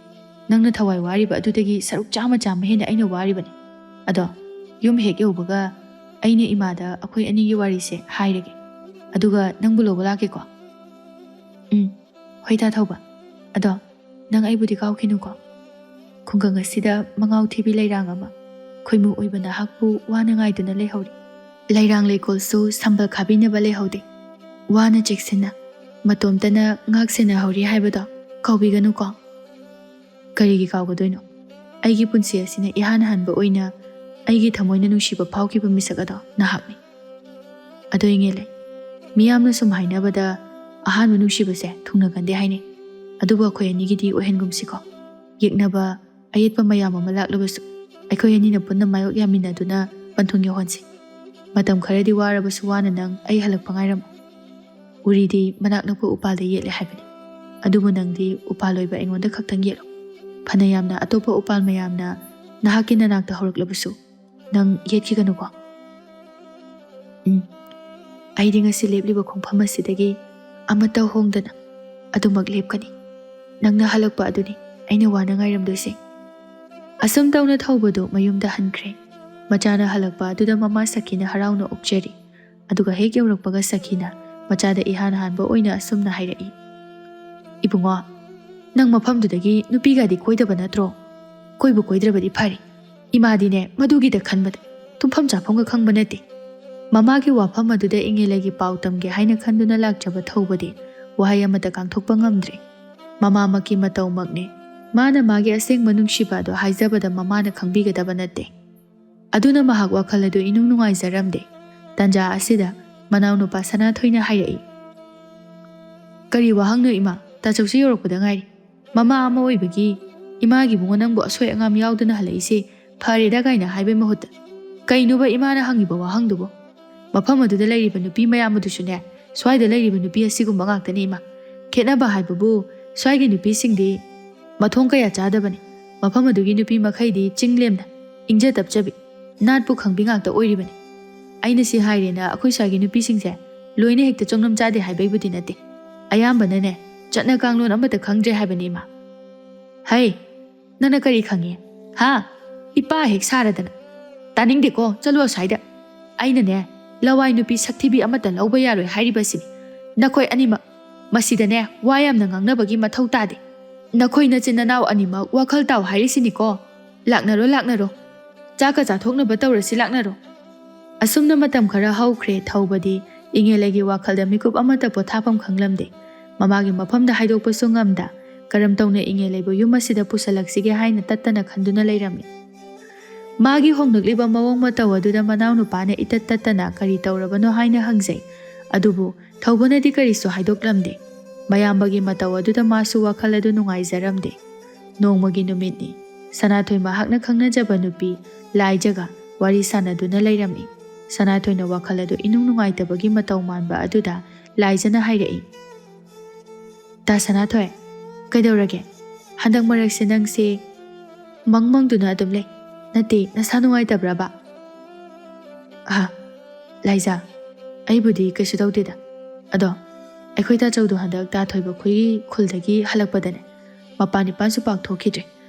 ꯅꯪꯅ ꯊꯋꯥꯏ ꯋꯥꯔꯤꯕ ꯑꯗꯨꯗꯒꯤ ꯁꯔꯨꯛ ꯆꯥꯝꯃ ꯍꯦꯟꯅ ꯑꯩꯅ ꯋꯥꯔꯤꯕꯅꯤ꯫ ꯑꯗꯣ ꯌꯨꯝ ꯍꯦꯛ ꯌꯧꯕꯒ ꯑꯩꯅ ꯏꯃꯥꯗ ꯑꯩꯈꯣꯏ ꯑꯅꯤꯒꯤ ꯋꯥꯔꯤꯁꯦ ꯍꯥꯏꯔꯒꯦ, ꯑꯗꯨꯒ ꯅꯪꯕꯨ ꯂꯧꯕ ꯂꯥꯛꯀꯦꯀꯣ? ꯍꯣꯏ ꯇꯥ ꯊꯧꯕ, ꯑꯗꯣ ꯅꯪ ꯑꯩꯕꯨꯗꯤ ꯀꯥꯎꯈꯤꯅꯨꯀꯣ꯫ ꯈꯨꯡꯒꯪ ꯑꯁꯤꯗ ꯃꯉꯥꯎ ꯊꯤꯕꯤ ꯂꯩꯔꯥꯡ ꯑꯃ ꯈꯣꯏꯃꯨ ꯑꯣꯏꯕ ꯅꯍꯥꯛꯄꯨ ꯋꯥꯅ ꯉꯥꯏꯗꯨꯅ ꯂꯩꯍꯧꯔꯤ꯫ ꯂꯩꯔꯥꯡ ꯂꯩꯀꯣꯜꯁꯨ ꯁꯝꯕꯜ ꯈꯥꯕꯤꯅꯕ ꯂꯩꯍꯧꯗꯦ꯫ ꯋꯥꯅ ꯆꯦꯛꯁꯤꯟꯅ ꯃꯇꯣꯝꯇꯅ ꯉꯥꯛ ꯁꯦꯟꯅꯍꯧꯔꯤ ꯍꯥꯏꯕꯗꯣ ꯀꯥꯎꯕꯤꯒꯅꯨꯀꯣ꯫ ꯀꯔꯤꯒꯤ ꯀꯥꯎꯒꯗꯣꯏꯅꯣ? ꯑꯩꯒꯤ ꯄꯨꯟꯁꯤ ꯑꯁꯤꯅ ꯏꯍꯥꯟ ꯍꯥꯟꯕ ꯑꯣꯏꯅ ꯑꯩꯒꯤ ꯊꯃꯣꯏꯅ ꯅꯨꯡꯁꯤꯕ ꯐꯥꯎꯈꯤꯕ ꯃꯤꯁꯛ ꯑꯗꯣ ꯅꯍꯥꯛꯅꯤ꯫ ꯑꯗꯣ ꯏꯉꯦꯂꯩ, ꯃꯤꯌꯥꯝꯅ ꯁꯨꯝ ꯍꯥꯏꯅꯕꯗ ꯑꯍꯥꯟꯕ ꯅꯨꯡꯁꯤꯕꯁꯦ ꯊꯨꯡꯅꯒꯟꯗꯦ ꯍꯥꯏꯅꯩ꯫ ꯑꯗꯨꯕꯨ ꯑꯩꯈꯣꯏ ꯑꯅꯤꯒꯤꯗꯤ ꯑꯣꯏꯍꯟꯒꯨꯝꯁꯤꯀꯣ꯫ ꯌꯦꯛꯅꯕ ꯑꯌꯦꯠꯄ ꯃꯌꯥꯝ ꯑꯃ ꯂꯥꯛꯂꯕꯁꯨ ꯑꯩꯈꯣꯏ ꯑꯅꯤꯅ ꯄꯨꯟꯅ ꯃꯥꯌꯣꯛ ꯌꯥꯃꯤꯟꯅꯗꯨꯅ ꯄꯟꯊꯨꯡ ꯌꯧꯍꯟꯁꯤ꯫ ꯃꯇꯝ ꯈꯔꯗꯤ ꯋꯥꯔꯕꯁꯨ ꯋꯥꯅ ꯅꯪ ꯑꯩ ꯍꯜꯂꯛꯄ ꯉꯥꯏꯔꯝꯃꯨ꯫ ꯎꯔꯤꯗꯤ ꯃꯅꯥꯛ ꯅꯛꯄ ꯎꯄꯥꯜꯗ ꯌꯦꯠꯂꯦ ꯍꯥꯏꯕꯅꯤ꯫ ꯑꯗꯨꯕꯨ ꯅꯪꯗꯤ ꯎꯄꯥꯜ ꯑꯣꯏꯕ ꯑꯩꯉꯣꯟꯗ ꯈꯛꯇꯪ ꯌꯦꯠꯂꯨ꯫ ꯐꯅ ꯌꯥꯝꯅ ꯑꯇꯣꯞꯄ ꯎꯄꯥꯜ ꯃꯌꯥꯝꯅ ꯅꯍꯥꯛꯀꯤ ꯅꯅꯥꯛꯇ ꯍꯧꯔꯛꯂꯕꯁꯨ ꯅꯪ ꯌꯦꯠꯈꯤꯒꯅꯨꯀꯣ꯫ ꯑꯩꯗꯤ ꯉꯁꯤ ꯂꯦꯞꯂꯤꯕ ꯈꯣꯡꯐꯝ ꯑꯁꯤꯗꯒꯤ ꯑꯃꯠꯇ ꯍꯣꯡꯗꯅ ꯑꯗꯨꯃꯛ ꯂꯦꯞꯀꯅꯤ꯫ ꯅꯪꯅ ꯍꯜꯂꯛꯄ ꯑꯗꯨꯅꯤ ꯑꯩꯅ ꯋꯥꯅ ꯉꯥꯏꯔꯝꯗꯣꯏꯁꯦ꯫ ꯑꯁꯨꯝ ꯇꯧꯅ ꯊꯧꯕꯗꯨ ꯃꯌꯨꯝꯗ ꯍꯟꯈ꯭ꯔꯦ꯫ ꯃꯆꯥꯅ ꯍꯜꯂꯛꯄ ꯑꯗꯨꯗ ꯃꯃꯥ ꯁꯈꯤꯅ ꯍꯔꯥꯎꯅ ꯑꯣꯛꯆꯔꯤ꯫ ꯑꯗꯨꯒ ꯍꯦꯛ ꯌꯧꯔꯛꯄꯒ ꯁꯈꯤꯅ ꯃꯆꯥꯗ ꯏꯍꯥꯟ ꯍꯥꯟꯕ ꯑꯣꯏꯅ ꯑꯁꯨꯝꯅ ꯍꯥꯏꯔꯛꯏ꯫ ꯏꯕꯨꯡꯉꯣ, ꯅꯪ ꯃꯐꯝꯗꯨꯗꯒꯤ ꯅꯨꯄꯤꯒꯗꯤ ꯀꯣꯏꯗꯕ ꯅꯠꯇ꯭ꯔꯣ? ꯀꯣꯏꯕꯨ ꯀꯣꯏꯗ꯭ꯔꯕꯗꯤ ꯐꯔꯤ꯫ ꯏꯃꯥꯗꯤꯅꯦ ꯃꯗꯨꯒꯤꯗ ꯈꯟꯕꯗ ꯇꯨꯝꯐꯝ ꯆꯥꯐꯝꯒ ꯈꯪꯕ ꯅꯠꯇꯦ꯫ ꯃꯃꯥꯒꯤ ꯋꯥꯐꯝ ꯑꯗꯨꯗ ꯏꯉꯦꯂꯩꯒꯤ ꯄꯥꯎ ꯇꯝꯒꯦ ꯍꯥꯏꯅ ꯈꯟꯗꯨꯅ ꯂꯥꯛꯆꯕ ꯊꯧꯕꯗꯤ ꯋꯥꯍꯩ ꯑꯃꯠꯇ ꯀꯥꯡꯊꯣꯛꯄ ꯉꯝꯗ꯭ꯔꯦ꯫ ꯃꯃꯥꯃꯛꯀꯤ ꯃꯇꯧꯃꯛꯅꯦ ꯃꯥꯅ ꯃꯥꯒꯤ ꯑꯁꯦꯡꯕ ꯅꯨꯡꯁꯤꯕ ꯑꯗꯣ ꯍꯥꯏꯖꯕꯗ ꯃꯃꯥꯅ ꯈꯪꯕꯤꯒꯗꯕ ꯅꯠꯇꯦ꯫ ꯑꯗꯨꯅ ꯃꯍꯥꯛ ꯋꯥꯈꯜ ꯑꯗꯨ ꯏꯅꯨꯡ ꯅꯨꯡꯉꯥꯏꯖꯔꯝꯗꯦ꯫ ꯇꯟꯖꯥ ꯑꯁꯤꯗ ꯃꯅꯥꯎꯅꯨꯄꯥ ꯁꯅꯥꯊꯣꯏꯅ ꯍꯥꯏꯔꯛꯏ꯫ ꯀꯔꯤ ꯋꯥꯍꯪꯅꯣ ꯏꯃꯥ? ꯇꯥꯆꯧꯁꯤ ꯌꯧꯔꯛꯄꯗ ꯉꯥꯏꯔꯤ꯫ ꯃꯃꯥ ꯑꯃ ꯑꯣꯏꯕꯒꯤ ꯏꯃꯥꯒꯤ ꯏꯕꯨꯡꯉꯣ ꯅꯪꯕꯨ ꯑꯁꯣꯏ ꯑꯉꯥꯝ ꯌꯥꯎꯗꯅ ꯍꯜꯂꯛꯏꯁꯦ ꯐꯔꯦꯗ ꯀꯥꯏꯅ ꯍꯥꯏꯕꯩ ꯃꯍꯨꯠꯇ ꯀꯩꯅꯣꯕ ꯏꯃꯥꯅ ꯍꯪꯉꯤꯕ ꯋꯥꯍꯪꯗꯨꯕꯨ? ꯃꯐꯝ ꯑꯗꯨꯗ ꯂꯩꯔꯤꯕ ꯅꯨꯄꯤ ꯃꯌꯥꯝ ꯑꯗꯨꯁꯨꯅꯦ ꯁ꯭ꯋꯥꯏꯗ ꯂꯩꯔꯤꯕ ꯅꯨꯄꯤ ꯑꯁꯤꯒꯨꯝꯕ ꯉꯥꯛꯇꯅꯤ ꯏꯃꯥ꯫ ꯈꯦꯠꯅꯕ ꯍꯥꯏꯕꯕꯨ ꯁ꯭ꯋꯥꯏꯒꯤ ꯅꯨꯄꯤꯁꯤꯡꯗꯤ ꯃꯊꯣꯡ ꯀꯌꯥ ꯆꯥꯗꯕꯅꯤ꯫ ꯃꯐꯝ ꯑꯗꯨꯒꯤ ꯅꯨꯄꯤ ꯃꯈꯩꯗꯤ ꯆꯤꯡꯂꯦꯝꯅ ꯏꯪꯖ ꯇꯞꯆꯕꯤ ꯅꯥꯠꯄꯨ ꯈꯪꯕꯤ ꯉꯥꯛꯇ ꯑꯣꯏꯔꯤꯕꯅꯤ꯫ ꯑꯩꯅ ꯁꯤ ꯍꯥꯏꯔꯦꯅ ꯑꯩꯈꯣꯏ ꯁ꯭ꯋꯥꯏꯒꯤ ꯅꯨꯄꯤꯁꯤꯡꯁꯦ ꯂꯣꯏꯅ ꯍꯦꯛꯇ ꯆꯣꯡꯉꯝ ꯆꯥꯗꯦ ꯍꯥꯏꯕꯩꯕꯨꯗꯤ ꯅꯠꯇꯦ꯫ ꯑꯌꯥꯝꯕꯅꯅꯦ ꯆꯠꯅ ꯀꯥꯡꯂꯣꯟ ꯑꯃꯠꯇ ꯈꯪꯗ꯭ꯔꯦ ꯍꯥꯏꯕꯅꯤ ꯏꯃꯥ꯫ ꯍꯩ, ꯅꯪꯅ ꯀꯔꯤ ꯈꯪꯉꯤ? ꯍꯥ? ꯏꯄꯥ ꯍꯦꯛ ꯁꯥꯔꯗꯅ꯫ ꯇꯥꯅꯤꯡꯗꯦꯀꯣ, ꯆꯠꯂꯣ ꯑꯁ꯭ꯋꯥꯏꯗ꯫ ꯑꯩꯅꯅꯦ ꯂꯋꯥꯏ ꯅꯨꯄꯤ ꯁꯛꯊꯤꯕꯤ ꯑꯃꯠꯇ ꯂꯧꯕ ꯌꯥꯔꯣꯏ ꯍꯥꯏꯔꯤꯕꯁꯤꯅꯤ꯫ ꯅꯈꯣꯏ ꯑꯅꯤꯃꯛ ꯃꯁꯤꯗꯅꯦ ꯋꯥ ꯌꯥꯝꯅ ꯉꯥꯡꯅꯕꯒꯤ ꯃꯊꯧ ꯇꯥꯗꯦ꯫ ꯅꯈꯣꯏ ꯅꯆꯤꯟ ꯅꯅꯥꯎ ꯑꯅꯤꯃꯛ ꯋꯥꯈꯜ ꯇꯥꯎ ꯍꯥꯏꯔꯤꯁꯤꯅꯤꯀꯣ꯫ ꯂꯥꯛꯅꯔꯣ ꯂꯥꯛꯅꯔꯣ, ꯆꯥꯛꯀ ꯆꯥꯊꯣꯛꯅꯕ ꯇꯧꯔꯁꯤ ꯂꯥꯛꯅꯔꯣ꯫ ꯑꯁꯨꯝꯅ ꯃꯇꯝ ꯈꯔ ꯍꯧꯈ꯭ꯔꯦ꯫ ꯊꯧꯕꯗꯤ ꯏꯉꯦꯂꯩꯒꯤ ꯋꯥꯈꯜꯗ ꯃꯤꯀꯨꯞ ꯑꯃꯠꯇ ꯄꯣꯊꯥꯐꯝ ꯈꯪꯂꯝꯗꯦ꯫ ꯃꯃꯥꯒꯤ ꯃꯐꯝꯗ ꯍꯥꯏꯗꯣꯛꯄꯁꯨ ꯉꯝꯗ ꯀꯔꯝ ꯇꯧꯅ ꯏꯉꯦꯂꯩꯕꯨ ꯌꯨꯝ ꯑꯁꯤꯗ ꯄꯨꯁꯜꯂꯛꯁꯤꯒꯦ ꯍꯥꯏꯅ ꯇꯠꯇꯅ ꯈꯟꯗꯨꯅ ꯂꯩꯔꯝꯃꯤ꯫ ꯃꯥꯒꯤ ꯍꯣꯡꯂꯛꯂꯤꯕ ꯃꯑꯣꯡ ꯃꯇꯧ ꯑꯗꯨꯗ ꯃꯅꯥꯎꯅꯨꯄꯥꯅ ꯏꯇꯠ ꯇꯠꯇꯅ ꯀꯔꯤ ꯇꯧꯔꯕꯅꯣ ꯍꯥꯏꯅ ꯍꯪꯖꯩ꯫ ꯑꯗꯨꯕꯨ ꯊꯧꯕꯅꯗꯤ ꯀꯔꯤꯁꯨ ꯍꯥꯏꯗꯣꯛꯂꯝꯗꯦ꯫ ꯃꯌꯥꯝꯕꯒꯤ ꯃꯇꯧ ꯑꯗꯨꯗ ꯃꯥꯁꯨ ꯋꯥꯈꯜ ꯑꯗꯨ ꯅꯨꯡꯉꯥꯏꯖꯔꯝꯗꯦ꯫ ꯅꯣꯡꯃꯒꯤ ꯅꯨꯃꯤꯠꯅꯤ꯫ ꯁꯅꯥꯊꯣꯏ ꯃꯍꯥꯛꯅ ꯈꯪꯅꯖꯕ ꯅꯨꯄꯤ ꯂꯥꯏꯖꯒ ꯋꯥꯔꯤ ꯁꯥꯟꯅꯗꯨꯅ ꯂꯩꯔꯝꯃꯤ꯫ ꯁꯅꯥꯊꯣꯏꯅ ꯋꯥꯈꯜ ꯑꯗꯨ ꯏꯅꯨꯡ ꯅꯨꯡꯉꯥꯏꯇꯕꯒꯤ ꯃꯇꯧ マꯟꯕ ꯑꯗꯨꯗ ꯂꯥꯏꯖꯅ ꯍꯥꯏꯔꯛꯏ꯫ ꯇꯥ ꯁꯅꯥꯊꯣꯏ, ꯀꯩꯗꯧꯔꯒꯦ? ꯍꯟꯗꯛ ꯃꯔꯛꯁꯦ ꯅꯪꯁꯦ ꯃꯪꯗꯨꯅ ꯑꯗꯨꯝ ꯂꯩ꯫ ꯅꯠꯇꯦ, ꯅꯁꯥ ꯅꯨꯡꯉꯥꯏꯇꯕ꯭ꯔꯕ? ꯂꯥꯏꯖꯥ, ꯑꯩꯕꯨꯗꯤ ꯀꯩꯁꯨ ꯇꯧꯗꯦꯗ꯫ ꯑꯗꯣ ꯑꯩꯈꯣꯏ ꯇꯥꯆꯧꯗꯣ ꯍꯟꯗꯛ ꯇꯥ ꯊꯣꯏꯕ ꯈꯣꯏꯒꯤ ꯈꯨꯜꯗꯒꯤ ꯍꯜꯂꯛꯄꯗꯅꯦ ꯃꯄꯥꯟ ꯏꯄꯥꯟꯁꯨ ꯄꯥꯛ ꯊꯣꯛꯈꯤꯗ꯭ꯔꯦ꯫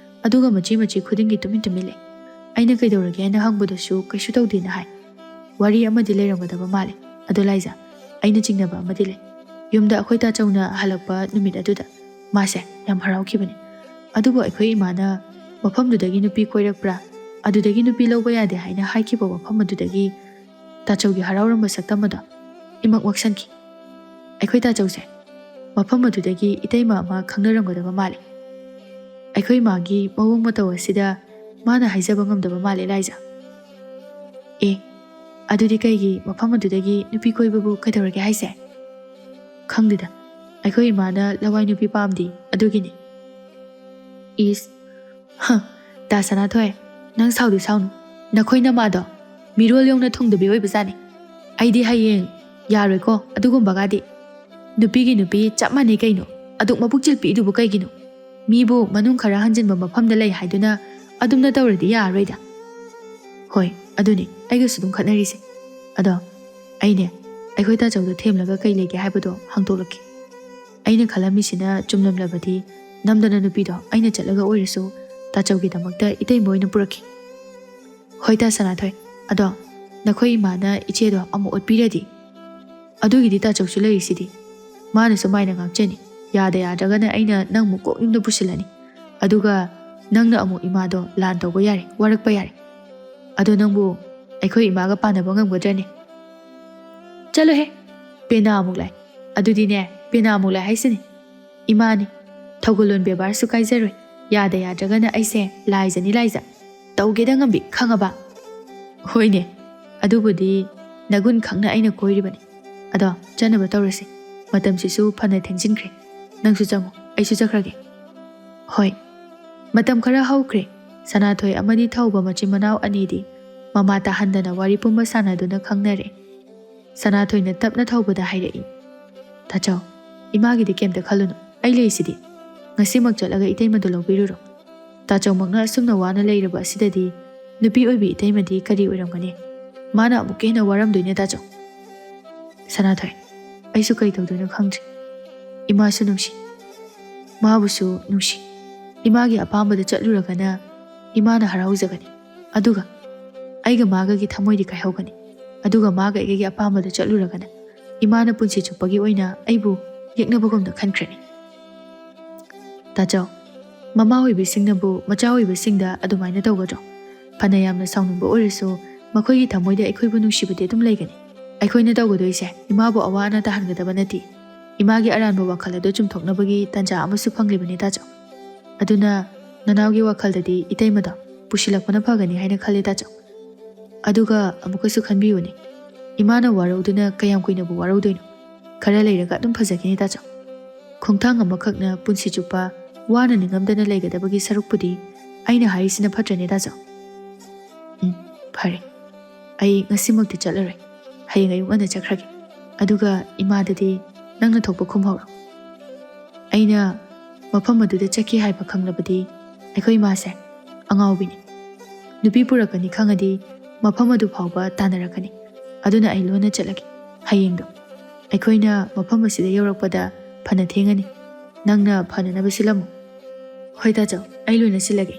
ꯑꯗꯨꯒ ꯃꯆꯤ ꯃꯆꯤ ꯈꯨꯗꯤꯡꯒꯤ ꯇꯨꯃꯤꯟ ꯇꯨꯃꯤꯟ ꯂꯩ꯫ ꯑꯩꯅ ꯀꯩꯗꯧꯔꯒꯦ ꯍꯥꯏꯅ ꯍꯪꯕꯗꯁꯨ ꯀꯩꯁꯨ ꯇꯧꯗꯦꯅ ꯍꯥꯏ꯫ ꯋꯥꯔꯤ ꯑꯃꯗꯤ ꯂꯩꯔꯝꯒꯗꯕ ꯃꯥꯜꯂꯦ꯫ ꯑꯗꯣ ꯂꯥꯏꯖꯥ, ꯑꯩꯅ ꯆꯤꯡꯅꯕ ꯑꯃꯗꯤ ꯂꯩ꯫ ꯌꯨꯝꯗ ꯑꯩꯈꯣꯏ ꯇꯥꯆꯧꯅ ꯍꯜꯂꯛꯄ ꯅꯨꯃꯤꯠ ꯑꯗꯨꯗ ꯃꯥꯁꯦ ꯌꯥꯝ ꯍꯔꯥꯎꯈꯤꯕꯅꯤ꯫ ꯑꯗꯨꯕꯨ ꯑꯩꯈꯣꯏ ꯏꯃꯥꯅ ꯃꯐꯝꯗꯨꯗꯒꯤ ꯅꯨꯄꯤ ꯀꯣꯏꯔꯛꯄ꯭ꯔꯥ ꯑꯗꯨꯗꯒꯤ ꯅꯨꯄꯤ ꯂꯧꯕ ꯌꯥꯗꯦ ꯍꯥꯏꯅ ꯍꯥꯏꯈꯤꯕ ꯋꯥꯐꯝ ꯑꯗꯨꯗꯒꯤ ꯇꯥꯆꯧꯒꯤ ꯍꯔꯥꯎꯔꯝꯕ ꯁꯛꯇꯝ ꯑꯗꯣ ꯏꯃꯛ ꯋꯥꯛꯁꯟꯈꯤ꯫ ꯑꯩꯈꯣꯏ ꯇꯥꯆꯧꯁꯦ ꯃꯐꯝ ꯑꯗꯨꯗꯒꯤ ꯏꯇꯩꯃ ꯑꯃ ꯈꯪꯅꯔꯝꯒꯗꯕ ꯃꯥꯜꯂꯤ꯫ ꯑꯩꯈꯣꯏ ꯃꯥꯒꯤ ꯃꯑꯣꯡ ꯃꯇꯧ ꯑꯁꯤꯗ ꯃꯥꯅ ꯍꯥꯏꯖꯕ ꯉꯝꯗꯕ ꯃꯥꯜꯂꯦ ꯂꯥꯏꯖꯥ꯫ ꯑꯦ ꯑꯗꯨꯗꯤ ꯀꯩꯒꯤ ꯃꯐꯝ ꯑꯗꯨꯗꯒꯤ ꯅꯨꯄꯤ ꯀꯣꯏꯕꯕꯨ ꯀꯩꯗꯧꯔꯒꯦ ꯍꯥꯏꯁꯦ? ꯈꯪꯗꯦꯗ ꯑꯩꯈꯣꯏ ꯏꯃꯥꯅ ꯂꯋꯥꯏ ꯅꯨꯄꯤ ꯄꯥꯝꯗꯤ ꯑꯗꯨꯒꯤꯅꯤ꯫ ꯏꯁ ꯇꯥ ꯁꯅꯥꯊꯣꯏ ꯅꯪ ꯁꯥꯎꯗꯤ ꯁꯥꯎꯅꯨ, ꯅꯈꯣꯏ ꯅꯃꯥꯗꯣ ꯃꯤꯔꯣꯜ ꯌꯧꯅ ꯊꯨꯡꯗꯕꯤ ꯑꯣꯏꯕꯖꯥꯠꯅꯤ꯫ ꯑꯩꯗꯤ ꯍꯌꯦꯡ ꯌꯥꯔꯣꯏꯀꯣ ꯑꯗꯨꯒꯨꯝꯕꯒꯗꯤ꯫ ꯅꯨꯄꯤꯒꯤ ꯅꯨꯄꯤ ꯆꯞ ꯃꯥꯟꯅꯩ ꯀꯩꯅꯣ, ꯑꯗꯨꯛ ꯃꯕꯨꯛ ꯆꯤꯜꯄꯤꯛꯏꯗꯨꯕꯨ ꯀꯩꯒꯤꯅꯣ? ꯃꯤꯕꯨ ꯃꯅꯨꯡ ꯈꯔ ꯍꯟꯖꯤꯟꯕ ꯃꯐꯝꯗ ꯂꯩ ꯍꯥꯏꯗꯨꯅ ꯑꯗꯨꯝꯅ ꯇꯧꯔꯗꯤ ꯌꯥꯔꯣꯏꯗ꯫ ꯍꯣꯏ ꯑꯗꯨꯅꯤ ꯑꯩꯒꯁꯨ ꯑꯗꯨꯝ ꯈꯠꯅꯔꯤꯁꯦ꯫ ꯑꯗꯣ ꯑꯩꯅꯦ ꯑꯩꯈꯣꯏ ꯇꯥꯆꯧꯗ ꯊꯦꯝꯂꯒ ꯀꯩ ꯂꯩꯒꯦ ꯍꯥꯏꯕꯗꯣ ꯍꯪꯗꯣꯛꯂꯛꯀꯦ꯫ ꯑꯩꯅ ꯈꯜꯂꯝꯃꯤꯁꯤꯅ ꯆꯨꯝꯂꯝꯂꯕꯗꯤ ꯅꯝꯗꯅ ꯅꯨꯄꯤꯗꯣ ꯑꯩꯅ ꯆꯠꯂꯒ ꯑꯣꯏꯔꯁꯨ ꯇꯥꯆꯧꯒꯤꯗꯃꯛꯇ ꯏꯇꯩꯃ ꯑꯣꯏꯅ ꯄꯨꯔꯛꯈꯤ꯫ ꯍꯣꯏ ꯇꯥ ꯁꯅꯥꯊꯣꯏ, ꯑꯗꯣ ꯅꯈꯣꯏ ꯏꯃꯥꯅ ꯏꯆꯦꯗꯣ ꯑꯃꯨꯛ ꯑꯣꯠꯄꯤꯔꯗꯤ? ꯑꯗꯨꯒꯤꯗꯤ ꯇꯥꯆꯧꯁꯨ ꯂꯩꯔꯤꯁꯤꯗꯤ, ꯃꯥꯅꯁꯨ ꯃꯥꯏꯅ ꯉꯥꯛꯆꯅꯤ꯫ ꯌꯥꯗ ꯌꯥꯗ꯭ꯔꯒꯅ ꯑꯩꯅ ꯅꯪ ꯑꯃꯨꯛ ꯀꯣꯛ ꯌꯨꯝꯗ ꯄꯨꯁꯤꯜꯂꯅꯤ, ꯑꯗꯨꯒ ꯅꯪꯅ ꯑꯃꯨꯛ ꯏꯃꯥꯗꯣ ꯂꯥꯟ ꯇꯧꯕ ꯌꯥꯔꯦ, ꯋꯥꯔꯛꯄ ꯌꯥꯔꯦ꯫ ꯑꯗꯣ ꯅꯪꯕꯨ ꯑꯩꯈꯣꯏ ꯏꯃꯥꯒ ꯄꯥꯟꯅꯕ ꯉꯝꯒꯗ꯭ꯔꯅꯦ? ꯆꯠꯂꯣꯍꯦ, ꯄꯦꯅꯥ ꯑꯃꯨꯛ ꯂꯥꯏ꯫ ꯑꯗꯨꯗꯤꯅꯦ ꯄꯦꯅꯥ ꯑꯃꯨꯛ ꯂꯥꯏ ꯍꯥꯏꯁꯤꯅꯤ꯫ ꯏꯃꯥꯅꯤ ꯊꯧꯒꯜꯂꯣꯟ ꯕꯦꯕꯥꯔꯁꯨ ꯀꯥꯏꯖꯔꯣꯏ, ꯌꯥꯗ ꯌꯥꯗ꯭ꯔꯒꯅ ꯑꯩꯁꯦ ꯂꯥꯏꯖꯅꯤ ꯂꯥꯏꯖ, ꯇꯧꯒꯦꯗ ꯉꯝꯕꯤ ꯈꯪꯉꯕ? ꯍꯣꯏꯅꯦ ꯑꯗꯨꯕꯨꯗꯤ ꯅꯒꯨꯟ ꯈꯪꯅ ꯑꯩꯅ ꯀꯣꯏꯔꯤꯕꯅꯤ꯫ ꯑꯗꯣ ꯆꯠꯅꯕ ꯇꯧꯔꯁꯤ, ꯃꯇꯝꯁꯤꯁꯨ ꯐꯅ ꯊꯦꯡꯖꯤꯟꯈ꯭ꯔꯦ꯫ ꯅꯪꯁꯨ ꯆꯪꯉꯨ ꯑꯩꯁꯨ ꯆꯠꯈ꯭ꯔꯒꯦ꯫ ꯍꯣꯏ꯫ ꯃꯇꯝ ꯈꯔ ꯍꯧꯈ꯭ꯔꯦ꯫ ꯁꯅꯥꯊꯣꯏ ꯑꯃꯗꯤ ꯊꯧꯕ ꯃꯆꯤꯟ ꯃꯅꯥꯎ ꯑꯅꯤꯗꯤ ꯃꯃꯥ ꯇꯥꯍꯟꯗꯅ ꯋꯥꯔꯤ ꯄꯨꯝꯕ ꯁꯥꯟꯅꯗꯨꯅ ꯈꯪꯅꯔꯦ꯫ ꯁꯅꯥꯊꯣꯏꯅ ꯇꯞꯅ ꯊꯧꯕꯗ ꯍꯥꯏꯔꯛꯏ, ꯇꯥꯆꯧ ꯏꯃꯥꯒꯤꯗꯤ ꯀꯩꯝꯇ ꯈꯜꯂꯨꯅꯨ, ꯑꯩ ꯂꯩꯁꯤꯗꯤ꯫ ꯉꯁꯤꯃꯛ ꯆꯠꯂꯒ ꯏꯇꯩꯃꯗꯣ ꯂꯧꯕꯤꯔꯨꯔꯣ꯫ ꯇꯥꯆꯧꯃꯛꯅ ꯑꯁꯨꯝꯅ ꯋꯥꯅ ꯂꯩꯔꯕ ꯑꯁꯤꯗꯗꯤ ꯅꯨꯄꯤ ꯑꯣꯏꯕꯤ ꯏꯇꯩꯃꯗꯤ ꯀꯔꯤ ꯑꯣꯏꯔꯝꯒꯅꯤ? ꯃꯥꯅ ꯑꯃꯨꯛꯀ ꯍꯦꯟꯅ ꯋꯥꯔꯝꯗꯣꯏꯅꯦ ꯇꯥꯆꯧ꯫ ꯁꯅꯥꯊꯣꯏ ꯑꯩꯁꯨ ꯀꯩ ꯇꯧꯗꯣꯏꯅꯣ ꯈꯪꯗ꯭ꯔꯤ꯫ ꯏꯃꯥꯁꯨ ꯅꯨꯡꯁꯤ, ꯃꯥꯕꯨꯁꯨ ꯅꯨꯡꯁꯤ꯫ ꯏꯃꯥꯒꯤ ꯑꯄꯥꯝꯕꯗ ꯆꯠꯂꯨꯔꯒꯅ ꯏꯃꯥꯅ ꯍꯔꯥꯎꯖꯒꯅꯤ, ꯑꯗꯨꯒ ꯑꯩꯒ ꯃꯥꯒꯒꯤ ꯊꯃꯣꯏꯗꯤ ꯀꯥꯏꯍꯧꯒꯅꯤ꯫ ꯑꯗꯨꯒ ꯃꯥꯒ ꯑꯩꯒꯤ ꯑꯄꯥꯝꯕꯗ ꯆꯠꯂꯨꯔꯒꯅ ꯏꯃꯥꯅ ꯄꯨꯟꯁꯤ ꯆꯨꯞꯄꯒꯤ ꯑꯣꯏꯅ ꯑꯩꯕꯨ ꯌꯦꯛꯅꯕꯒꯨꯝꯅ ꯈꯟꯈ꯭ꯔꯅꯤ꯫ ꯇꯥꯆꯧ ꯃꯃꯥ ꯑꯣꯏꯕꯤꯁꯤꯡꯅꯕꯨ ꯃꯆꯥ ꯑꯣꯏꯕꯁꯤꯡꯗ ꯑꯗꯨꯃꯥꯏꯅ ꯇꯧꯒꯗ꯭ꯔꯣ? ꯐꯅ ꯌꯥꯝꯅ ꯁꯥꯎꯅꯤꯡꯕ ꯑꯣꯏꯔꯁꯨ ꯃꯈꯣꯏꯒꯤ ꯊꯃꯣꯏꯗ ꯑꯩꯈꯣꯏꯕꯨ ꯅꯨꯡꯁꯤꯕꯗꯤ ꯑꯗꯨꯝ ꯂꯩꯒꯅꯤ꯫ ꯑꯩꯈꯣꯏꯅ ꯇꯧꯒꯗꯣꯏꯁꯦ ꯏꯃꯥꯕꯨ ꯑꯋꯥ ꯑꯅꯥ ꯇꯥꯍꯟꯒꯗꯕ ꯅꯠꯇꯦ, ꯏꯃꯥꯒꯤ ꯑꯔꯥꯟꯕ ꯋꯥꯈꯜ ꯑꯗꯨ ꯆꯨꯝꯊꯣꯛꯅꯕꯒꯤ ꯇꯥꯟꯖꯥ ꯑꯃꯁꯨ ꯐꯪꯂꯤꯕꯅꯤ ꯇꯥꯆꯧ꯫ ꯑꯗꯨꯅ ꯅꯅꯥꯎꯒꯤ ꯋꯥꯈꯜꯗꯗꯤ ꯏꯇꯩꯃꯗꯣ ꯄꯨꯁꯤꯜꯂꯛꯄꯅ ꯐꯒꯅꯤ ꯍꯥꯏꯅ ꯈꯜꯂꯤ ꯇꯥꯆꯧ꯫ ꯑꯗꯨꯒ ꯑꯃꯨꯛꯀꯁꯨ ꯈꯟꯕꯤꯌꯨꯅꯦ, ꯏꯃꯥꯅ ꯋꯥꯔꯧꯗꯨꯅ ꯀꯌꯥꯝ ꯀꯨꯏꯅꯕꯨ ꯋꯥꯔꯧꯗꯣꯏꯅꯣ? ꯈꯔ ꯂꯩꯔꯒ ꯑꯗꯨꯝ ꯐꯖꯈꯤꯅꯤ ꯇꯥꯆꯧ꯫ ꯈꯣꯡꯊꯥꯡ ꯑꯃꯈꯛꯅ ꯄꯨꯟꯁꯤ ꯆꯨꯞꯄ ꯋꯥꯅ ꯅꯤꯡꯉꯝꯗꯅ ꯂꯩꯒꯗꯕꯒꯤ ꯁꯔꯨꯛꯄꯨꯗꯤ ꯑꯩꯅ ꯍꯥꯏꯔꯤꯁꯤꯅ ꯐꯠꯇ꯭ꯔꯅꯦ ꯇꯥꯆꯧ? ꯐꯔꯦ, ꯑꯩ ꯉꯁꯤꯃꯛꯇꯤ ꯆꯠꯂꯔꯣꯏ, ꯍꯌꯦꯡ ꯑꯌꯨꯛ ꯉꯟꯅ ꯆꯠꯈ꯭ꯔꯒꯦ꯫ ꯑꯗꯨꯒ ꯏꯃꯥꯗꯗꯤ ꯅꯪꯅ ꯊꯣꯛꯄ ꯈꯨꯝꯍꯧꯔꯣ꯫ ꯑꯩꯅ ꯃꯐꯝ ꯑꯗꯨꯗ ꯆꯠꯈꯤ ꯍꯥꯏꯕ ꯈꯪꯂꯕꯗꯤ ꯑꯩꯈꯣꯏ ꯏꯃꯥꯁꯦ ꯑꯉꯥꯎꯕꯤꯅꯤ꯫ ꯅꯨꯄꯤ ꯄꯨꯔꯛꯀꯅꯤ ꯈꯪꯉꯗꯤ ꯃꯐꯝ ꯑꯗꯨ ꯐꯥꯎꯕ ꯇꯥꯟꯅꯔꯛꯀꯅꯤ꯫ ꯑꯗꯨꯅ ꯑꯩ ꯂꯣꯟꯅ ꯆꯠꯂꯒꯦ꯫ ꯍꯌꯦꯡꯗꯣ ꯑꯩꯈꯣꯏꯅ ꯃꯐꯝ ꯑꯁꯤꯗ ꯌꯧꯔꯛꯄꯗ ꯐꯅ ꯊꯦꯡꯉꯅꯤ, ꯅꯪꯅ ꯐꯅꯅꯕ ꯁꯤꯜꯂꯝꯃꯨ꯫ ꯍꯣꯏ ꯇꯥꯆꯧ ꯑꯩ ꯂꯣꯏꯅ ꯁꯤꯜꯂꯒꯦ꯫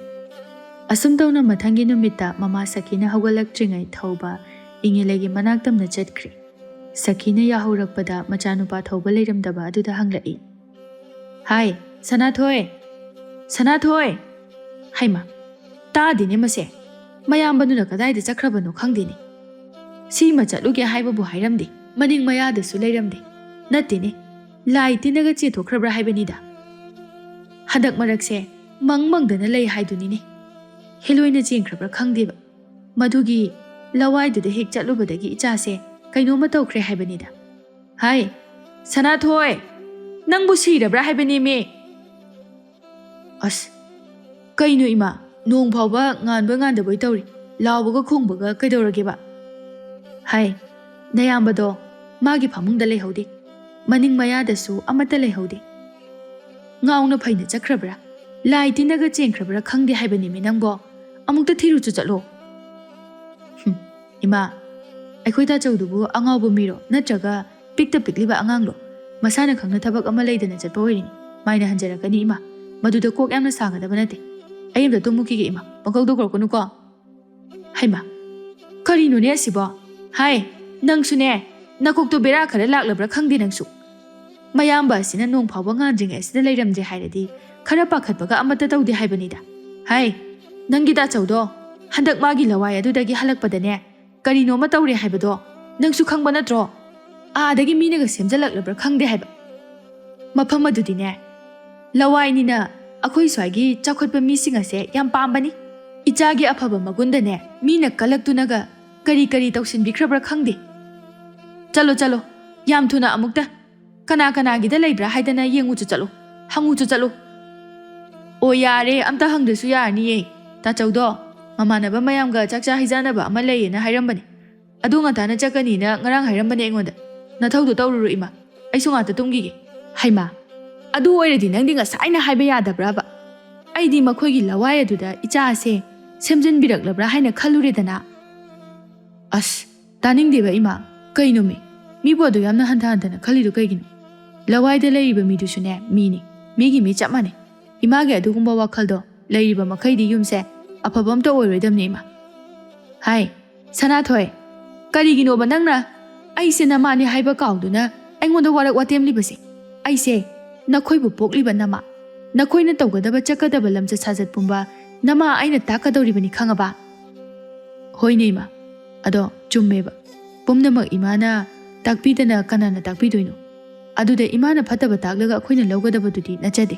ꯑꯁꯨꯝ ꯇꯧꯅ ꯃꯊꯪꯒꯤ ꯅꯨꯃꯤꯠꯇ ꯃꯃꯥ ꯁꯈꯤꯅ ꯍꯧꯒꯠꯂꯛꯇ꯭ꯔꯤꯉꯩ ꯊꯧꯕ ꯏꯪꯉꯦꯂꯩꯒꯤ ꯃꯅꯥꯛꯇꯝꯅ ꯆꯠꯈ꯭ꯔꯦ꯫ ꯁꯈꯤꯅ ꯌꯥꯍꯧꯔꯛꯄꯗ ꯃꯆꯥꯅꯨꯄꯥ ꯊꯧꯕ ꯂꯩꯔꯝꯗꯕ ꯑꯗꯨꯗ ꯍꯪꯂꯛꯏ, ꯍꯥꯏ ꯁꯅꯥꯊꯣꯏ, ꯁꯅꯥꯊꯣꯏ! ꯍꯩꯃ ꯇꯥꯗꯦꯅꯦ ꯃꯁꯦ, ꯃꯌꯥꯝꯕꯗꯨꯅ ꯀꯗꯥꯏꯗ ꯆꯠꯈ꯭ꯔꯕꯅꯣ ꯈꯪꯗꯦꯅꯦ꯫ ꯁꯤꯃ ꯆꯠꯂꯨꯒꯦ ꯍꯥꯏꯕꯕꯨ ꯍꯥꯏꯔꯝꯗꯦ, ꯃꯅꯤꯡ ꯃꯌꯥꯗꯁꯨ ꯂꯩꯔꯝꯗꯦ꯫ ꯅꯠꯇꯦꯅꯦ, ꯂꯥꯏ ꯇꯤꯟꯅꯒ ꯆꯦꯟꯊꯣꯛꯈ꯭ꯔꯕ꯭ꯔꯥ ꯍꯥꯏꯕꯅꯤꯗ꯫ ꯍꯟꯗꯛ ꯃꯔꯛꯁꯦ ꯃꯪꯗꯅ ꯂꯩ ꯍꯥꯏꯗꯨꯅꯤꯅꯦ꯫ ꯍꯦꯂꯣꯏꯅ ꯆꯦꯟꯈ꯭ꯔꯕ꯭ꯔꯥ ꯈꯪꯗꯦꯕ, ꯃꯗꯨꯒꯤ ꯂꯋꯥꯏꯗꯨꯗ ꯍꯦꯛ ꯆꯠꯂꯨꯕꯗꯒꯤ ꯏꯆꯥꯁꯦ ꯀꯩꯅꯣꯝꯃ ꯇꯧꯈ꯭ꯔꯦ ꯍꯥꯏꯕꯅꯤꯗ꯫ ꯍꯥꯏ ꯁꯅꯥꯊꯣꯏ, ꯅꯪꯕꯨ ꯁꯤꯔꯕ꯭ꯔꯥ ꯍꯥꯏꯕꯅꯦꯃꯦ꯫ ꯑꯁ ꯀꯩꯅꯣ ꯏꯃꯥ, ꯅꯣꯡ ꯐꯥꯎꯕ ꯉꯥꯟꯕ ꯉꯥꯟꯗꯕꯣꯏ ꯇꯧꯔꯤ, ꯂꯥꯎꯕꯒ ꯈꯣꯡꯕꯒ ꯀꯩꯗꯧꯔꯒꯦꯕ? ꯍꯥꯏ ꯅꯌꯥꯝꯕꯗꯣ ꯃꯥꯒꯤ ꯐꯃꯨꯡꯗ ꯂꯩꯍꯧꯗꯦ, ꯃꯅꯤꯡ ꯃꯌꯥꯗꯁꯨ ꯑꯃꯠꯇ ꯂꯩꯍꯧꯗꯦ꯫ ꯉꯥꯎꯅ ꯐꯩꯅ ꯆꯠꯈ꯭ꯔꯕ꯭ꯔꯥ, ꯂꯥꯏ ꯇꯤꯟꯅꯒ ꯆꯦꯟꯈ꯭ꯔꯕ꯭ꯔꯥ ꯈꯪꯗꯦ ꯍꯥꯏꯕꯅꯦꯃꯤ ꯅꯪꯕꯣ꯫ ꯑꯃꯨꯛꯇ ꯊꯤꯔꯨꯆꯣ ꯆꯠꯂꯣ꯫ ꯏꯃꯥ, ꯑꯩꯈꯣꯏ ꯇꯥꯆꯧꯗꯨꯕꯨ ꯑꯉꯥꯎꯕ ꯃꯤꯔꯣ ꯅꯠꯇ꯭ꯔꯒ ꯄꯤꯛꯇ ꯄꯤꯛꯂꯤꯕ ꯑꯉꯥꯡꯂꯣ? ꯃꯁꯥꯅ ꯈꯪꯅ ꯊꯕꯛ ꯑꯃ ꯂꯩꯗꯅ ꯆꯠꯄ ꯑꯣꯏꯔꯤꯅꯤ, ꯃꯥꯏꯅ ꯍꯟꯖꯔꯛꯀꯅꯤ ꯏꯃꯥ꯫ ꯃꯗꯨꯗ ꯀꯣꯛ ꯌꯥꯝꯅ ꯁꯥꯒꯗꯕ ꯅꯠꯇꯦ꯫ ꯑꯩ ꯑꯝꯇ ꯇꯨꯝꯃꯨꯈꯤꯒꯦ ꯏꯃꯥ, ꯄꯪꯀꯧꯗ ꯀꯧꯔꯛꯀꯅꯨꯀꯣ꯫ ꯍꯩꯃꯥ ꯀꯔꯤꯅꯣꯅꯦ ꯑꯁꯤꯕꯣ? ꯍꯥꯏ ꯅꯪꯁꯨꯅꯦ, ꯅꯀꯣꯛꯇꯣ ꯕꯦꯔꯥ ꯈꯔ ꯂꯥꯛꯂꯕ꯭ꯔꯥ ꯈꯪꯗꯦ ꯅꯪꯁꯨ꯫ ꯃꯌꯥꯝꯕ ꯑꯁꯤꯅ ꯅꯣꯡ ꯐꯥꯎꯕ ꯉꯥꯟꯗ꯭ꯔꯤꯉꯩ ꯑꯁꯤꯗ ꯂꯩꯔꯝꯗ꯭ꯔꯦ ꯍꯥꯏꯔꯗꯤ ꯈꯔ ꯄꯥꯈꯠꯄꯒ ꯑꯃꯠꯇ ꯇꯧꯗꯦ ꯍꯥꯏꯕꯅꯤꯗ꯫ ꯍꯥꯏ ꯅꯪꯒꯤ ꯇꯥꯆꯧꯗꯣ Handak magi lawai adudagi halakpadane karinoma tawre haibado nangsu khangba natro adagi minaga semjalaklabra khangde haiba mafam adudine lawai nina akhoi swagi chakhotpa mising ase yam pambani ichagi afaba magundane mina kalaktunaga kari kari tawsinbikrabra khangde chalo chalo yam thuna amukta kana kana gida leibra haidana yengu chu chalo hangu chu chalo o yare amta hangdasu yarniye ta chawdo mamanaba mayamga chakcha hijanaba ama leyena hairambani adu ngatana chakani na ngarang hairambani engonda nathaudu tawruru ima aisu ngata tumgige haima adu oiradi nangdi ngasaina haiba yadabraba aidi makhoigi lawai aduda icha ase semjin biraklabra haina khaluredana as taningdeba ima kainome mibodo yamna hanta hantana khalidu kaigino lawai de leiba midusune mini migi mi chapmane image adugumba wakhaldo leiba makhaidi yumse afabam to oirodamne ima hai sanathoi karigino banangna aise na mani haiba kauduna aingonda warak watem libase aise nakhoibu pokliba nama nakhoina tawgadaba chakadaba lamcha sajat pumba nama aina takadoribani khangaba hoine ima ado chummeba pumnamak imana takpidana kanana takpidoino aduda imana phataba taklaga akhoina lawgadaba dudi nachade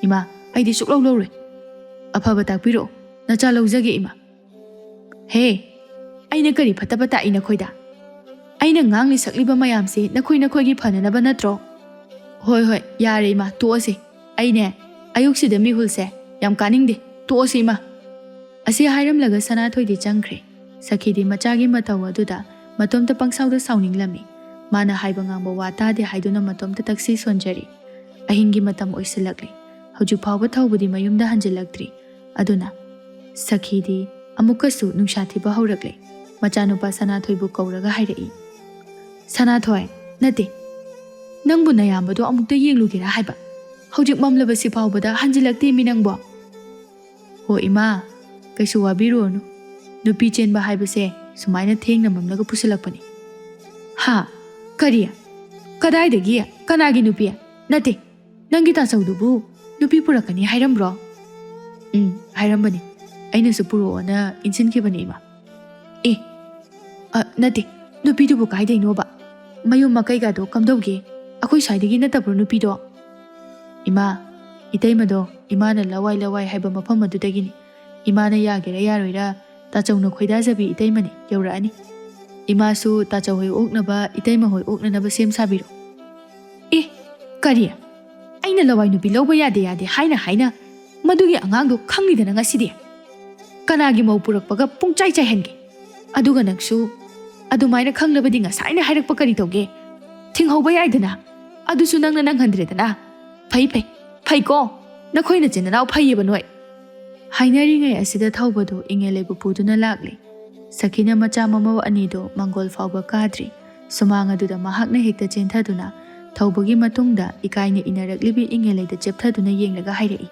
ima aidi suklaw lawre afaba takpiro nacha lawjage ima he aina kari phataba ta ina khoida aina ngangli sakliba mayamse nakhoina khoigi phananaba natro hoi hoi yare ima toase aine ayuksida mihulse yam kaningde toase ima ase hairamlaga sanathoi changkhre sakhidi machagi mataw aduda matomta pangsauda sauninglamni mana haiba ngangba wata de haiduna matomta taksi sonjari ahingi matam oisilakli hauju phawba thawbudi mayumda hanjilaktri aduna sakhidi amukasu nungshati ba haurakle machanupa sanathoi bu kauraga hairai sanathoi nate nangbu nayambado amukta yenglugera haiba haujuk mamlaba si phawbada hanjilakti minangbo ho ima kaisu wabironu nupi chenba haibase sumaina thengna mamlaga pusilakpani ha kariya kadaidagi kanagi nupi nate nangi ta saudubu nupi purakani hairambro hairambani aina su puro na insinkibani ima nate nupi dubu kaidai noba mayum makai ga do kamdauge akhoi saidagi natabro nupi do ima itaimado imana lawai lawai haiba mafam adudagini imana yagera yaroira tachawna khoidajabi itaimani yaurani imasu tachawhoi oknaba itaima hoi oknanaba sem sabiro kariya aina lawai nupi lawba yade yade haina madugi angangdo khanglidana ngasidi kanagi mau purakpaga pungchai chai henge aduga naksu adumaina khanglabadi ngasaina hairakpa kari toge thinghoba yaidana adusu nangna nanghandredana phai ko nakhoina chenanaw phaieba noi hainari asida thawbado ingelebu puduna lakle sakhina macha mamaw anido mangol fawba kadri sumang aduda mahakna hekta chenthaduna thawbagi matungda ikaina inaraklibi ingeleida chepthaduna yenglaga hairai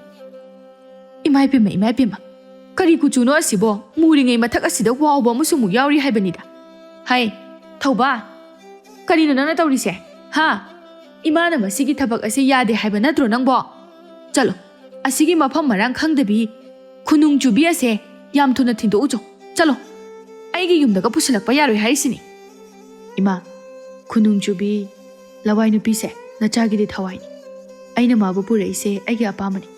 imai pima kari kuchuno asibo muringai mathak asida wawba musumu yauri haibanida hai thawba kari no nana tawrise ha imana masigi thabak ase yade haiba natro nangbo chalo asigi mafam marang khangdabi khunung chubi ase yam thuna thindo ujo chalo aigi yumdaga pusilakpa yaroi haisini ima khunung chubi lawai nupi se nachagi di thawaini aina mabu pureise aigi apamani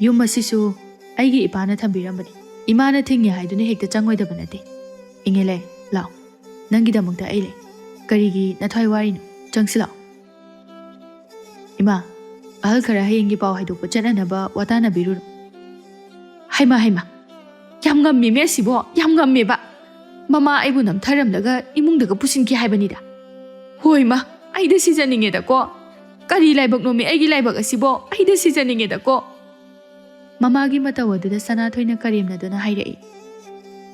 yum asisu aigi ipana thambirambani imana thingya haidune hekta changoidaba nate ingele law nangi damakta aile karigi nathai warino changsila ima ahal khara hayengi paw haidokpa chananaba watana birur haima yam ngamme me sibo yam ngamme ba mama aibu nam tharamlaga imungdaga pusinki haibanida hoi ma aida sijaningeda ko kari laibak no me aigi laibak asibo aida sijaningeda ko mama gi mata waduda sanathoina karimna duna hairai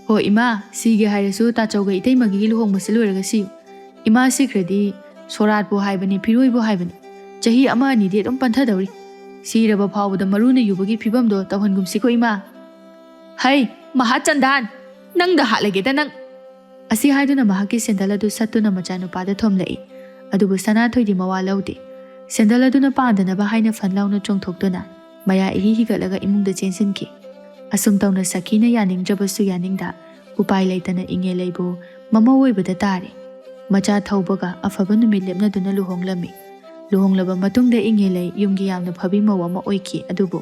ho ima sige hairasu ta chawga itaimagi luhong masiluraga siu ima sikradi sorat bo haibani phiroi bo haibani chahi ama ani de dum panthadawri siraba phawda maruna yubagi phibamdo tawhangum siko ima hai mahachandan nang da halage da nang asi haiduna mahaki sendaladu satuna machanu pada thomlai adubu sanathoidi mawalaude sendaladuna pandanaba haina fanlauna chongthokduna maya iri higalaga imungda chensinki ꯑꯁꯨꯝ ꯇꯧꯅ ꯁꯈꯤꯅ ꯌꯥꯅꯤꯡꯗ꯭ꯔꯕꯁꯨ ꯌꯥꯅꯤꯡꯗ ꯎꯄꯥꯏ ꯂꯩꯇꯅ ꯏꯉꯦꯂꯩꯕꯨ ꯃꯃꯧ ꯑꯣꯏꯕꯗ ꯇꯥꯔꯦ꯫ ꯃꯆꯥ ꯊꯧꯕꯒ ꯑꯐꯕ ꯅꯨꯃꯤꯠ ꯂꯦꯞꯅꯗꯨꯅ ꯂꯨꯍꯣꯡꯂꯝꯃꯤ꯫ ꯂꯨꯍꯣꯡꯂꯕ ꯃꯇꯨꯡꯗ ꯏꯉꯦꯂꯩ ꯌꯨꯝꯒꯤ ꯌꯥꯝꯅ ꯐꯕꯤ ꯃꯧ ꯑꯃ ꯑꯣꯏꯈꯤ꯫ ꯑꯗꯨꯕꯨ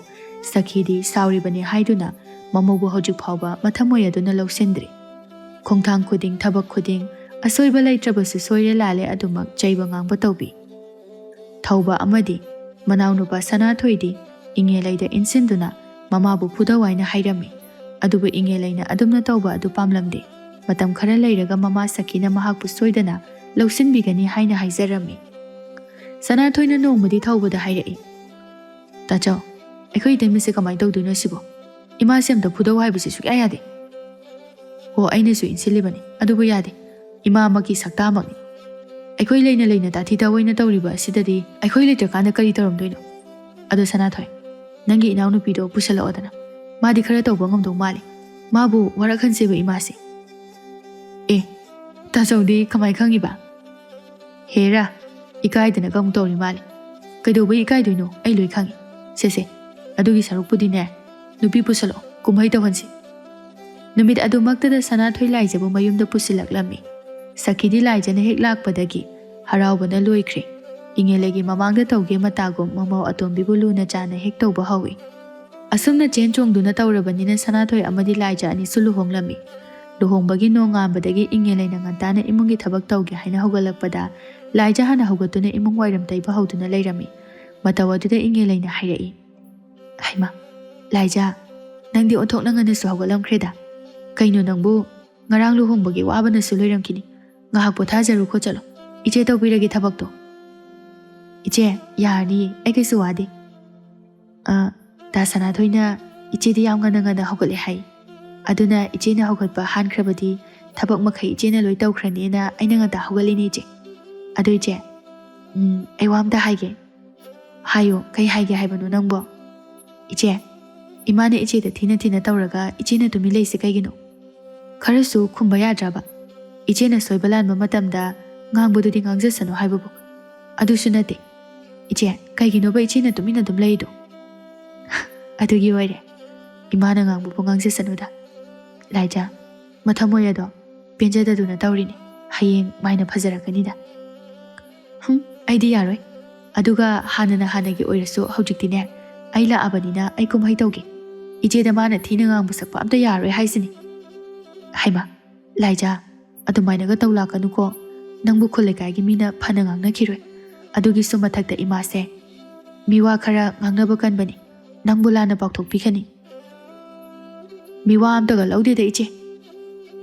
ꯁꯈꯤꯗꯤ ꯁꯥꯎꯔꯤꯕꯅꯤ ꯍꯥꯏꯗꯨꯅ ꯃꯃꯧꯕꯨ ꯍꯧꯖꯤꯛ ꯐꯥꯎꯕ ꯃꯊꯃꯣꯏ ꯑꯗꯨꯅ ꯂꯧꯁꯤꯟꯗ꯭ꯔꯤ꯫ ꯈꯣꯡꯊꯥꯡ ꯈꯨꯗꯤꯡ ꯊꯕꯛ ꯈꯨꯗꯤꯡ ꯑꯁꯣꯏꯕ ꯂꯩꯇ꯭ꯔꯕꯁꯨ ꯁꯣꯏꯔꯦ ꯂꯥꯜꯂꯦ ꯑꯗꯨꯃꯛ ꯆꯩꯕ ꯉꯥꯡꯕ ꯇꯧꯕꯤ꯫ ꯊꯧꯕ ꯑꯃꯗꯤ ꯃꯅꯥꯎꯅꯨꯄꯥ ꯁꯅꯥꯊꯣꯏꯗꯤ ꯏꯉꯦꯂꯩꯗ ꯏꯟꯁꯤꯟꯗꯨꯅ ꯃꯃꯥꯕꯨ ꯐꯨꯗꯧ ꯍꯥꯏꯅ ꯍꯥꯏꯔꯝꯃꯤ꯫ ꯑꯗꯨꯕꯨ ꯏꯉꯦꯂꯩꯅ ꯑꯗꯨꯝꯅ ꯇꯧꯕ ꯑꯗꯨ ꯄꯥꯝꯂꯝꯗꯦ꯫ ꯃꯇꯝ ꯈꯔ ꯂꯩꯔꯒ ꯃꯃꯥ ꯁꯈꯤꯅ ꯃꯍꯥꯛꯄꯨ ꯁꯣꯏꯗꯅ ꯂꯧꯁꯤꯟꯕꯤꯒꯅꯤ ꯍꯥꯏꯅ ꯍꯥꯏꯖꯔꯝꯃꯤ꯫ ꯁꯅꯥꯊꯣꯏꯅ ꯅꯣꯡꯃꯗꯤ ꯊꯧꯕꯗ ꯍꯥꯏꯔꯛꯏ, ꯇꯥꯆꯧ, ꯑꯩꯈꯣꯏ ꯏꯇꯩꯃꯁꯦ ꯀꯃꯥꯏꯅ ꯇꯧꯗꯣꯏꯅꯣ ꯁꯤꯕꯣ? ꯏꯃꯥꯁꯦ ꯑꯝꯇ ꯐꯨꯗꯧ ꯍꯥꯏꯕꯁꯦ ꯁꯨꯛꯌꯥ ꯌꯥꯗꯦ꯫ ꯍꯣ, ꯑꯩꯅꯁꯨ ꯏꯟꯁꯤꯜꯂꯤꯕꯅꯤ, ꯑꯗꯨꯕꯨ ꯌꯥꯗꯦ꯫ ꯏꯃꯥꯃꯛꯀꯤ ꯁꯛꯇꯥꯃꯛꯅꯤ꯫ ꯑꯩꯈꯣꯏ ꯂꯩꯅ ꯂꯩꯅ ꯇꯥꯊꯤ ꯇꯥꯑꯣꯏꯅ ꯇꯧꯔꯤꯕ ꯑꯁꯤꯗꯗꯤ ꯑꯩꯈꯣই ꯂꯩꯇ꯭ꯔꯀꯥꯟꯗ ꯀꯔꯤ ꯇꯧꯔꯝꯗꯣꯏꯅꯣ? ꯑꯗꯣ ꯁꯅꯥꯊꯣꯏ, ꯅꯪꯒꯤ ꯏꯅꯥꯎꯅꯨꯄꯤꯗꯣ ꯄꯨꯁꯜꯂꯛꯑꯣꯗꯅ꯫ ꯃꯥꯗꯤ ꯈꯔ ꯇꯧꯕ ꯉꯝꯗꯧ ꯃꯥꯜꯂꯤ꯫ ꯃꯥꯕꯨ ꯋꯥꯔꯛꯍꯟꯁꯦꯕ ꯏꯃꯥꯁꯦ꯫ ꯑꯦ, ꯇꯥꯆꯧꯗꯤ ꯀꯃꯥꯏ ꯈꯪꯉꯤꯕ? ꯍꯦꯔꯥ, ꯏꯀꯥꯏꯗꯅ ꯀꯃꯨꯛ ꯇꯧꯔꯤ ꯃꯥꯜꯂꯤ꯫ ꯀꯩꯗꯧꯕꯩ ꯏꯀꯥꯏꯗꯣꯏꯅꯣ? ꯑꯩ ꯂꯣꯏ ꯈꯪꯉꯤ꯫ ꯁꯦꯁꯦ, ꯑꯗꯨꯒꯤ ꯁꯔꯨꯛꯄꯨꯗꯤꯅꯦ, ꯅꯨꯄꯤ ꯄꯨꯁꯜꯂꯛꯑꯣ, ꯀꯨꯝꯍꯩ ꯇꯧꯍꯟꯁꯤ꯫ ꯅꯨꯃꯤꯠ ꯑꯗꯨꯃꯛꯇꯗ ꯁꯅꯥꯊꯣꯏ ꯂꯥꯏꯖꯕꯨ ꯃꯌꯨꯝꯗ ꯄꯨꯁꯤꯜꯂꯛꯂꯝꯃꯤ꯫ ꯁꯈꯤꯗꯤ ꯂꯥꯏꯖꯅ ꯍꯦꯛ ꯂꯥꯛꯄꯗꯒꯤ ꯍꯔꯥꯎꯕꯅ ꯂꯣꯏꯈ꯭ꯔꯦ꯫ ꯏꯉꯦꯂꯩꯒꯤ ꯃꯃꯥꯡꯗ ꯇꯧꯒꯦ ꯃꯇꯥꯒꯨꯝ ꯃꯃꯧ ꯑꯇꯣꯝꯕꯤꯕꯨ ꯂꯨꯅ ꯆꯥꯟꯅ ꯍꯦꯛ ꯇꯧꯕ ꯍꯧꯏ꯫ ꯑꯁꯨꯝꯅ ꯆꯦꯟ ꯆꯣꯡꯗꯨꯅ ꯇꯧꯔꯕꯅꯤꯅ ꯁꯅꯥꯊꯣꯏ ꯑꯃꯗꯤ ꯂꯥꯏꯖ ꯑꯅꯤꯁꯨ ꯂꯨꯍꯣꯡꯂꯝꯃꯤ꯫ ꯂꯨꯍꯣꯡꯕꯒꯤ ꯅꯣꯡꯉꯥꯟꯕꯗꯒꯤ ꯏꯉꯦꯂꯩꯅ ꯉꯟꯇꯥꯅ ꯏꯃꯨꯡꯒꯤ ꯊꯕꯛ ꯇꯧꯒꯦ ꯍꯥꯏꯅ ꯍꯧꯒꯠꯂꯛꯄꯗ ꯂꯥꯏꯖ ꯍꯥꯟꯅ ꯍꯧꯒꯠꯇꯨꯅ ꯏꯃꯨꯡ ꯋꯥꯏꯔꯝ ꯇꯩꯕ ꯍꯧꯗꯨꯅ ꯂꯩꯔꯝꯃꯤ꯫ ꯃꯇꯧ ꯑꯗꯨꯗ ꯏꯉꯦꯂꯩꯅ ꯍꯥꯏꯔꯛꯏ, ꯍꯩꯃꯥ, ꯂꯥꯏꯖ, ꯅꯪꯗꯤ ꯑꯣꯟꯊꯣꯛꯅ ꯉꯟꯅꯁꯨ ꯍꯧꯒꯠꯂꯝꯈ꯭ꯔꯦꯗ꯫ ꯀꯩꯅꯣ ꯅꯪꯕꯨ ꯉꯔꯥꯡ ꯂꯨꯍꯣꯡꯕꯒꯤ ꯋꯥꯕꯅꯁꯨ ꯂꯣꯏꯔꯝꯈꯤꯅꯤ꯫ ꯉꯥꯏꯍꯥꯛ ꯄꯣꯊꯥꯖꯔꯨ ꯈꯣꯠꯆꯠꯂꯣ꯫ ꯏꯆꯦ ꯇꯧꯕꯤꯔꯒꯦ ꯊꯕꯛꯇꯣ꯫ ꯏꯆꯦ, ꯌꯥꯔꯅꯤꯌꯦ, ꯑꯩ ꯀꯩꯁꯨ ꯋꯥꯗꯦ꯫ ꯗꯥ ꯁꯅꯥꯊꯣꯏꯅ ꯏꯆꯦꯗꯤ ꯌꯥꯝ ꯉꯟꯅ ꯉꯟꯅ ꯍꯧꯒꯠꯂꯦ ꯍꯥꯏ꯫ ꯑꯗꯨꯅ ꯏꯆꯦꯅ ꯍꯧꯒꯠꯄ ꯍꯥꯟꯈ꯭ꯔꯕꯗꯤ ꯊꯕꯛ ꯃꯈꯩ ꯏꯆꯦꯅ ꯂꯣꯏ ꯇꯧꯈ꯭ꯔꯅꯤꯅ ꯑꯩꯅ ꯉꯟꯇꯥ ꯍꯧꯒꯠꯂꯤꯅꯦ ꯏꯆꯦ꯫ ꯑꯗꯨ ꯏꯆꯦ, ꯑꯩ ꯋꯥ ꯑꯝꯇ ꯍꯥꯏꯒꯦ꯫ ꯍꯥꯏꯌꯣ, ꯀꯩ ꯍꯥꯏꯒꯦ ꯍꯥꯏꯕꯅꯣ ꯅꯪꯕꯣ? ꯏꯆꯦ, ꯏꯃꯥꯅ ꯏꯆꯦꯗ ꯊꯤꯅ ꯊꯤꯅ ꯇꯧꯔꯒ ꯏꯆꯦꯅ ꯇꯨꯃꯤꯟ ꯂꯩꯁꯤ ꯀꯩꯒꯤꯅꯣ? ꯈꯔꯁꯨ ꯈꯨꯝꯕ ꯌꯥꯗ꯭ꯔꯕ? ꯏꯆꯦꯅ ꯁꯣꯏꯕ ꯂꯥꯟꯕ ꯃꯇꯝꯗ ꯉꯥꯡꯕꯗꯨꯗꯤ ꯉꯥꯡꯖꯁꯅꯨ ꯍꯥꯏꯕꯕꯨ꯫ ꯑꯗꯨꯁꯨ ꯅꯠꯇꯦ ꯏꯆꯦ, ꯀꯩꯒꯤꯅꯣꯕ ꯏꯆꯦꯅ ꯇꯨꯃꯤꯟꯅ ꯑꯗꯨꯝ ꯂꯩꯗꯣ? ꯑꯗꯨꯒꯤ ꯑꯣꯏꯔꯦ, ꯏꯃꯥꯅ ꯉꯥꯡꯕꯕꯨ ꯉꯥꯡꯖꯁꯅꯨꯗ꯫ ꯂꯥꯏꯖ, ꯃꯊꯃꯣꯏ ꯑꯗꯣ ꯄꯦꯟꯖꯗꯗꯨꯅ ꯇꯧꯔꯤꯅꯤ꯫ ꯍꯌꯦꯡ ꯃꯥꯏꯅ ꯐꯖꯔꯛꯀꯅꯤꯗ꯫ ꯑꯩꯗꯤ ꯌꯥꯔꯣꯏ꯫ ꯑꯗꯨꯒ ꯍꯥꯟꯅꯅ ꯍꯥꯟꯅꯒꯤ ꯑꯣꯏꯔꯁꯨ ꯍꯧꯖꯤꯛꯇꯤꯅꯦ, ꯑꯩ ꯂꯥꯛꯑꯕꯅꯤꯅ ꯑꯩ ꯀꯨꯝꯍꯩ ꯇꯧꯒꯦ꯫ ꯏꯆꯦꯗ ꯃꯥꯅ ꯊꯤꯅ ꯉꯥꯡꯕ ꯁꯛꯄ ꯑꯝꯇ ꯌꯥꯔꯣꯏ ꯍꯥꯏꯁꯤꯅꯤ꯫ ꯍꯩꯃꯥ, ꯂꯥꯏꯖ, ꯑꯗꯨꯃꯥꯏꯅꯒ ꯇꯧ ꯂꯥꯛꯀꯅꯨꯀꯣ꯫ ꯅꯪꯕꯨ ꯈꯨꯜ ꯂꯩꯀꯥꯏꯒꯤ ꯃꯤꯅ ꯐꯅ ꯉꯥꯡꯅꯈꯤꯔꯣꯏ꯫ ꯑꯗꯨꯒꯤꯁꯨ ꯃꯊꯛꯇ ꯏꯃꯥꯁꯦ ꯃꯤꯋꯥ ꯈꯔ ꯉꯥꯡꯅꯕ ꯀꯟꯕꯅꯤ꯫ ꯅꯪꯕꯨ ꯂꯥꯟꯅ ꯄꯥꯎꯊꯣꯛꯄꯤꯈꯅꯤ꯫ ꯃꯤꯋꯥ ꯑꯝꯇꯒ ꯂꯧꯗꯦꯗ ꯏꯆꯦ꯫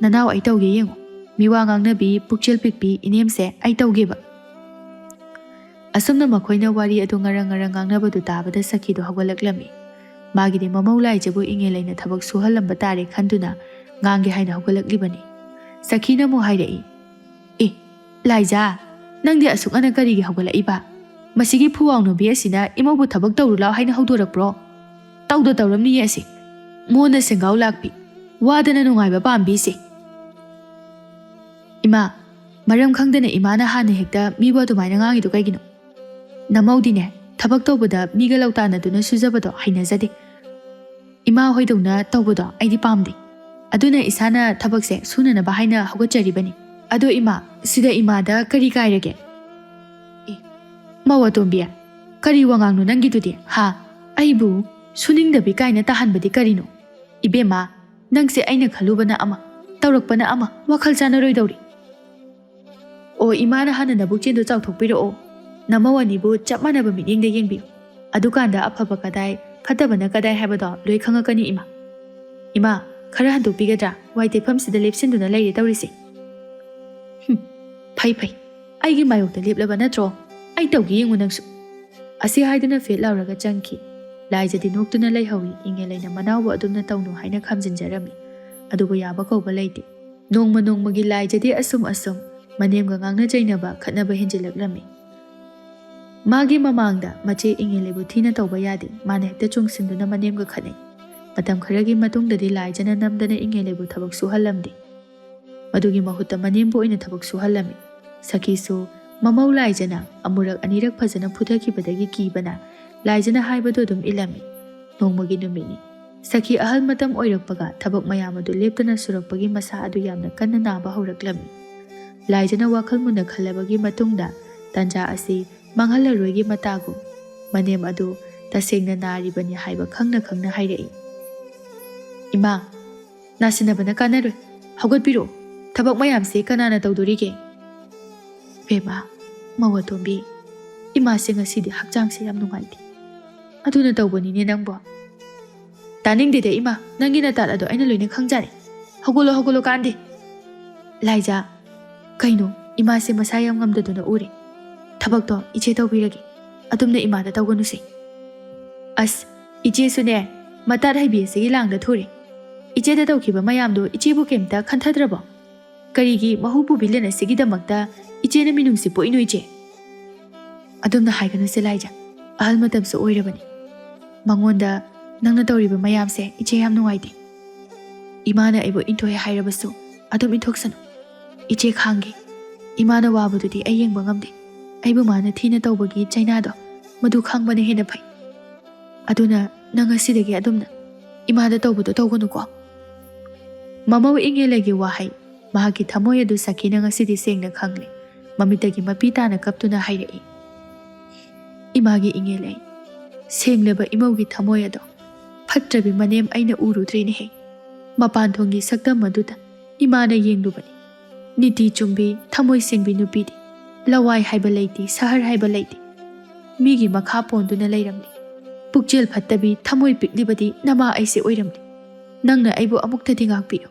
ꯅꯅꯥꯎ ꯑꯩ ꯇꯧꯒꯦ ꯌꯦꯡꯉꯨ꯫ ꯃꯤꯋꯥ ꯉꯥꯡꯅꯕꯤ ꯄꯨꯛꯆꯦꯜ ꯄꯤꯛꯄꯤ ꯏꯅꯦꯝꯁꯦ ꯑꯩ ꯇꯧꯒꯦꯕ꯫ ꯑꯁꯨꯝꯅ ꯃꯈꯣꯏꯅ ꯋꯥꯔꯤ ꯑꯗꯨ ꯉꯔꯪ ꯉꯔꯪ ꯉꯥꯡꯅꯕꯗꯨ ꯇꯥꯕꯗ ꯁꯈꯤꯗꯣ ꯍꯧꯒꯠꯂꯛꯂꯝꯃꯤ꯫ ꯃꯥꯒꯤꯗꯤ ꯃꯃꯧ ꯂꯥꯏꯖꯕꯨ ꯏꯉꯦꯂꯩꯅ ꯊꯕꯛ ꯁꯨꯍꯜꯂꯝꯕ ꯇꯥꯔꯦ ꯈꯟꯗꯨꯅ ꯉꯥꯡꯒꯦ ꯍꯥꯏꯅ ꯍꯧꯒꯠꯂꯛꯂꯤꯕꯅꯤ꯫ ꯁꯈꯤꯅ ꯑꯃꯨꯛ ꯍꯥꯏꯔꯛꯏ, ꯑꯦ, ꯂꯥꯏꯖ, ꯅꯪꯗꯤ ꯑꯁꯨꯛ ꯉꯟꯅ ꯀꯔꯤꯒꯤ ꯍꯧꯒꯠꯂꯛꯏꯕ? ꯃꯁꯤꯒꯤ ꯐꯨꯋꯥꯎꯅꯨꯕꯤ ꯑꯁꯤꯅ ꯏꯃꯧꯕꯨ ꯊꯕꯛ ꯇꯧꯔꯨ ꯂꯥꯎ ꯍꯥꯏꯅ ꯍꯧꯗꯣꯔꯛꯄ꯭ꯔꯣ? ꯇꯧꯗ ꯇꯧꯔꯝꯅꯤꯌꯦ ꯑꯁꯤ꯫ ꯃꯣꯟꯅ ꯁꯦꯡꯒꯥꯎ ꯂꯥꯛꯄꯤ, ꯋꯥꯗꯅ ꯅꯨꯡꯉꯥꯏꯕ ꯄꯥꯝꯕꯤꯁꯦ꯫ ꯏꯃꯥ, ꯃꯔꯝ ꯈꯪꯗꯅ ꯏꯃꯥꯅ ꯍꯥꯟꯅ ꯍꯦꯛꯇ ꯃꯤꯕꯨ ꯑꯗꯨꯃꯥꯏꯅ ꯉꯥꯡꯉꯤꯗꯣ ꯀꯩꯒꯤꯅꯣ? ꯅꯃꯧꯗꯤꯅꯦ, ꯊꯕꯛ ꯇꯧꯕꯗ ꯃꯤꯒ ꯂꯧꯇꯥꯟꯅꯗꯨꯅ ꯁꯨꯖꯕꯗꯣ ꯍꯩꯅꯖꯗꯦ꯫ ꯏꯃꯥ ꯍꯣꯏꯗꯧꯅ ꯇꯧꯕꯗꯣ ꯑꯩꯗꯤ ꯄꯥꯝꯗꯦ꯫ ꯑꯗꯨꯅ ꯏꯁꯥꯅ ꯊꯕꯛꯁꯦ ꯁꯨꯅꯅꯕ ꯍꯥꯏꯅ ꯍꯧꯒꯠꯆꯔꯤꯕꯅꯤ꯫ ꯑꯗꯣ ꯏꯃꯥ, ꯁꯤꯗ ꯏꯃꯥꯗ ꯀꯔꯤ ꯀꯥꯏꯔꯒꯦ? ꯃꯧ ꯑꯇꯣꯝꯕꯤ, ꯀꯔꯤ ꯋꯥꯉꯥꯡꯅꯣ ꯅꯪꯒꯤꯗꯨꯗꯤ? ꯑꯩꯕꯨ ꯁꯨꯅꯤꯡꯗꯕꯤ ꯀꯥꯏꯅ ꯇꯥꯍꯟꯕꯗꯤ ꯀꯔꯤꯅꯣ? ꯏꯕꯦꯝꯃ, ꯅꯪꯁꯦ ꯑꯩꯅ ꯈꯜꯂꯨꯕꯅ ꯑꯃ, ꯇꯧꯔꯛꯄꯅ ꯑꯃ, ꯋꯥꯈꯜ ꯆꯥꯅꯔꯣꯏꯗꯧꯔꯤ꯫ ꯑꯣ, ꯏꯃꯥꯅ ꯍꯥꯟꯅ ꯅꯕꯨꯛꯆꯦꯟꯗꯣ ꯆꯥꯎꯊꯣꯛꯄꯤꯔꯛꯑꯣ꯫ ꯅꯃꯧ ꯑꯅꯤꯕꯨ ꯆꯞ ꯃꯥꯟꯅꯕ ꯃꯤꯠꯌꯦꯡꯗ ꯌꯦꯡꯕꯤꯌꯨ꯫ ꯑꯗꯨꯀꯥꯟꯗ ꯑꯐꯕ ꯀꯗꯥꯏ, ꯐꯠꯇꯕꯅ ꯀꯗꯥꯏ ꯍꯥꯏꯕꯗꯣ ꯂꯣꯏ ꯈꯪꯉꯛꯀꯅꯤ ꯏꯃꯥ꯫ ꯏꯃꯥ, ꯈꯔ ꯍꯟꯗꯣꯛꯄꯤꯒꯗ꯭ꯔꯥ? ꯋꯥꯏ ꯇꯩꯐꯝꯁꯤꯗ ꯂꯦꯞꯁꯤꯟꯗꯨꯅ ꯂꯩꯔꯦ ꯇꯧꯔꯤꯁꯦ꯫ ꯐꯩ ꯐꯩ, ꯑꯩꯒꯤ ꯃꯥꯌꯣꯛꯇ ꯂꯦꯞꯂꯕ ꯅꯠꯇ꯭ꯔꯣ? ꯑꯩ ꯇꯧꯒꯦ ꯌꯦꯡꯉꯨ ꯅꯪꯁꯨ꯫ ꯑꯁꯤ ꯍꯥꯏꯗꯨꯅ ꯐꯦꯠ ꯂꯥꯎꯔꯒ ꯆꯪꯈꯤ꯫ ꯂꯥꯏꯖꯗꯤ ꯅꯣꯛꯇꯨꯅ ꯂꯩꯍꯧꯏ꯫ ꯏꯉꯦꯂꯩꯅ ꯃꯅꯥꯎꯕꯨ ꯑꯗꯨꯝꯅ ꯇꯧꯅꯨ ꯍꯥꯏꯅ ꯈꯝꯖꯤꯟꯖꯔꯝꯃꯤ꯫ ꯑꯗꯨꯕꯨ ꯌꯥꯕ ꯀꯧꯕ ꯂꯩꯇꯦ꯫ ꯅꯣꯡꯃ ꯅꯣꯡꯃꯒꯤ ꯂꯥꯏꯖꯗꯤ ꯑꯁꯨꯝ ꯃꯅꯦꯝꯒ ꯉꯥꯡꯅ ꯆꯩꯅꯕ ꯈꯠꯅꯕ ꯍꯦꯟꯖꯤꯜꯂꯛꯂꯝꯃꯤ꯫ ꯃꯥꯒꯤ ꯃꯃꯥꯡꯗ ꯃꯆꯦ ꯏꯉꯦꯂꯩꯕꯨ ꯊꯤꯅ ꯇꯧꯕ ꯌꯥꯗꯦ꯫ ꯃꯥꯅ ꯍꯦꯛꯇ ꯆꯨꯡꯁꯤꯟꯗꯨꯅ ꯃꯅꯦꯝꯒ ꯈꯠꯅꯩ꯫ ꯃꯇꯝ ꯈꯔꯒꯤ ꯃꯇꯨꯡꯗꯗꯤ ꯂꯥꯏꯖꯅ ꯅꯝꯗꯅ ꯏꯉꯦꯂꯩꯕꯨ ꯊꯕꯛ ꯁꯨꯍꯜꯂꯝꯗꯦ꯫ ꯃꯗꯨꯒꯤ ꯃꯍꯨꯠꯇ ꯃꯅꯦꯝꯕꯨ ꯑꯣꯏꯅ ꯊꯕꯛ ꯁꯨꯍꯜꯂꯝꯃꯤ꯫ ꯁꯈꯤꯁꯨ ꯃꯃꯧ ꯂꯥꯏꯖꯅ ꯑꯃꯨꯔꯛ ꯑꯅꯤꯔꯛ ꯐꯖꯅ ꯐꯨꯊꯈꯤꯕꯗꯒꯤ ꯀꯤꯕꯅ ꯂꯥꯏꯖꯅ ꯍꯥꯏꯕꯗꯨ ꯑꯗꯨꯝ ꯏꯜꯂꯝꯃꯤ꯫ ꯅꯣꯡꯃꯒꯤ ꯅꯨꯃꯤꯠꯅꯤ꯫ ꯁꯈꯤ ꯑꯍꯜ ꯃꯇꯝ ꯑꯣꯏꯔꯛꯄꯒ ꯊꯕꯛ ꯃꯌꯥꯝ ꯑꯗꯨ ꯂꯦꯞꯇꯅ ꯁꯨꯔꯛꯄꯒꯤ ꯃꯁꯥ ꯑꯗꯨ ꯌꯥꯝꯅ ꯀꯟꯅ ꯅꯥꯕ ꯍꯧꯔꯛꯂꯝꯃꯤ꯫ ꯂꯥꯏꯖꯅ ꯋꯥꯈꯜ ꯃꯨꯟꯅ ꯈꯜꯂꯕꯒꯤ ꯃꯇꯨꯡꯗ ꯇꯥꯟꯖꯥ ꯑꯁꯤ ꯃꯥꯡꯍꯜꯂꯔꯣꯏꯒꯤ ꯃꯇꯥꯒꯨꯝ ꯃꯅꯦꯝ ꯑꯗꯨ ꯇꯁꯦꯡꯅ ꯅꯥꯔꯤꯕꯅꯤ ꯍꯥꯏꯕ ꯈꯪꯅ ꯈꯪꯅ ꯍꯥꯏꯔꯛꯏ꯫ "ꯏꯃꯥ, ꯅꯥꯁꯤꯟꯅꯕꯅ ꯀꯥꯟꯅꯔꯣꯏ, ꯍꯧꯒꯠꯄꯤꯔꯣ, ꯊꯕꯛ ꯃꯌꯥꯝꯁꯦ ꯀꯅꯥꯅ ꯇꯧꯗꯣꯔꯤꯒꯦ?" "ꯕꯦꯝꯃ, ꯃꯧ ꯑꯇꯣꯝꯕꯤ, ꯏꯃꯥꯁꯦ ꯉꯁꯤꯗꯤ ꯍꯛꯆꯥꯡꯁꯦ ꯌꯥꯝ ꯅꯨꯡꯉꯥꯏꯇꯦ, ꯑꯗꯨꯅ ꯇꯧꯕꯅꯤꯅꯦ ꯅꯪꯕꯣ." "ꯇꯥꯅꯤꯡꯗꯦꯗ ꯏꯃꯥ, ꯅꯪꯒꯤ ꯅꯇꯥꯠ ꯑꯗꯣ ꯑꯩꯅ ꯂꯣꯏꯅ ꯈꯪꯖꯔꯦ, ꯍꯧꯒꯠꯂꯣ ꯍꯧꯒꯠꯂꯣ ꯀꯥꯟꯗꯦ." "ꯂꯥꯏꯖꯥ, ꯀꯩꯅꯣ ꯏꯃꯥꯁꯦ ꯃꯁꯥ ꯌꯥꯝ ꯉꯝꯗꯗꯨꯅ ꯎꯔꯦ, ꯊꯕꯛꯇꯣ ꯏꯆꯦ ꯇꯧꯕꯤꯔꯒꯦ, ꯑꯗꯨꯝꯅ ꯏꯃꯥꯗ ꯇꯧꯒꯅꯨꯁꯦ." "ꯑꯁ, ꯏꯆꯦꯁꯨꯅꯦ ꯃꯇꯥꯠ ꯍꯩꯕꯤ ꯑꯁꯤꯒꯤ ꯂꯥꯡꯗ ꯊꯨꯔꯦ, ꯏꯆꯦꯗ ꯇꯧꯈꯤꯕ ꯃꯌꯥꯝꯗꯣ ꯏꯆꯦꯕꯨ ꯀꯩꯝꯇ ꯈꯟꯊꯗ꯭ꯔꯕꯣ? ꯀꯔꯤꯒꯤ ꯃꯍꯨ ꯄꯨꯕꯤ ꯂꯦꯟ ꯑꯁꯤꯒꯤꯗꯃꯛꯇ ꯏꯆꯦꯅ ꯃꯤꯅꯨꯡꯁꯤ ꯄꯣꯛꯏꯅꯣ ꯏꯆꯦ?" "ꯑꯗꯨꯝꯅ ꯍꯥꯏꯒꯅꯨꯁꯦ ꯂꯥꯏꯖꯥ, ꯑꯍꯜ ꯃꯇꯝꯁꯨ ꯑꯣꯏꯔꯕꯅꯤ, ꯃꯉꯣꯟꯗ ꯅꯪꯅ ꯇꯧꯔꯤꯕ ꯃꯌꯥꯝꯁꯦ ꯏꯆꯦ ꯌꯥꯝ ꯅꯨꯡꯉꯥꯏꯇꯦ꯫ ꯏꯃꯥꯅ ꯑꯩꯕꯨ ꯏꯟꯊꯣꯛꯑꯦ ꯍꯥꯏꯔꯕꯁꯨ ꯑꯗꯨꯝ ꯏꯟꯊꯣꯛꯁꯅꯨ, ꯏꯆꯦ ꯈꯥꯡꯒꯦ, ꯏꯃꯥꯅ ꯋꯥꯕꯗꯨꯗꯤ ꯑꯩ ꯌꯦꯡꯕ ꯉꯝꯗꯦ, ꯑꯩꯕꯨ ꯃꯥꯅ ꯊꯤꯅ ꯇꯧꯕꯒꯤ ꯆꯩꯅꯥꯗꯣ ꯃꯗꯨ ꯈꯥꯡꯕꯅ ꯍꯦꯟꯅ ꯐꯩ, ꯑꯗꯨꯅ ꯅꯪ ꯉꯁꯤꯗꯒꯤ ꯑꯗꯨꯝꯅ ꯏꯃꯥꯗ ꯇꯧꯕꯗꯣ ꯇꯧꯒꯅꯨꯀꯣ." ꯃꯃꯧ ꯏꯉꯦꯂꯩꯒꯤ ꯋꯥꯍꯩ ꯃꯍꯥꯛꯀꯤ ꯊꯃꯣꯏ ꯑꯗꯨ ꯁꯈꯤꯅ ꯉꯁꯤꯗꯤ ꯁꯦꯡꯅ ꯈꯪꯂꯦ꯫ ꯃꯃꯤꯠꯇꯒꯤ ꯃꯄꯤ ꯇꯥꯅ ꯀꯞꯇꯨꯅ ꯍꯥꯏꯔꯛꯏ, "ꯏꯃꯥꯒꯤ ꯏꯉꯦꯂꯩ, ꯁꯦꯡꯂꯕ ꯏꯃꯧꯒꯤ ꯊꯃꯣꯏ ꯑꯗꯣ ꯐꯠꯇ꯭ꯔꯕꯤ ꯃꯅꯦꯝ ꯑꯩꯅ ꯎꯔꯨꯗ꯭ꯔꯦꯅꯦꯍꯦ꯫ ꯃꯄꯥꯟꯊꯣꯡꯒꯤ ꯁꯛꯇꯝ ꯑꯗꯨꯗ ꯏꯃꯥꯅ ꯌꯦꯡꯂꯨꯕꯅꯤ, ꯅꯤꯇꯤ ꯆꯨꯝꯕꯤ ꯊꯃꯣꯏ ꯁꯦꯡꯕꯤ ꯅꯨꯄꯤꯗꯤ ꯂꯋꯥꯏ ꯍꯥꯏꯕ ꯂꯩꯇꯦ, ꯁꯍꯔ ꯍꯥꯏꯕ ꯂꯩꯇꯦ, ꯃꯤꯒꯤ ꯃꯈꯥ ꯄꯣꯟꯗꯨꯅ ꯂꯩꯔꯝꯂꯤ꯫ ꯄꯨꯛꯆꯦꯜ ꯐꯠꯇꯕꯤ ꯊꯃꯣꯏ ꯄꯤꯛꯂꯤꯕꯗꯤ ꯅꯃꯥ ꯑꯩꯁꯦ ꯑꯣꯏꯔꯝꯂꯤ꯫ ꯅꯪꯅ ꯑꯩꯕꯨ ꯑꯃꯨꯛꯇꯗꯤ ꯉꯥꯛꯄꯤꯌꯨ,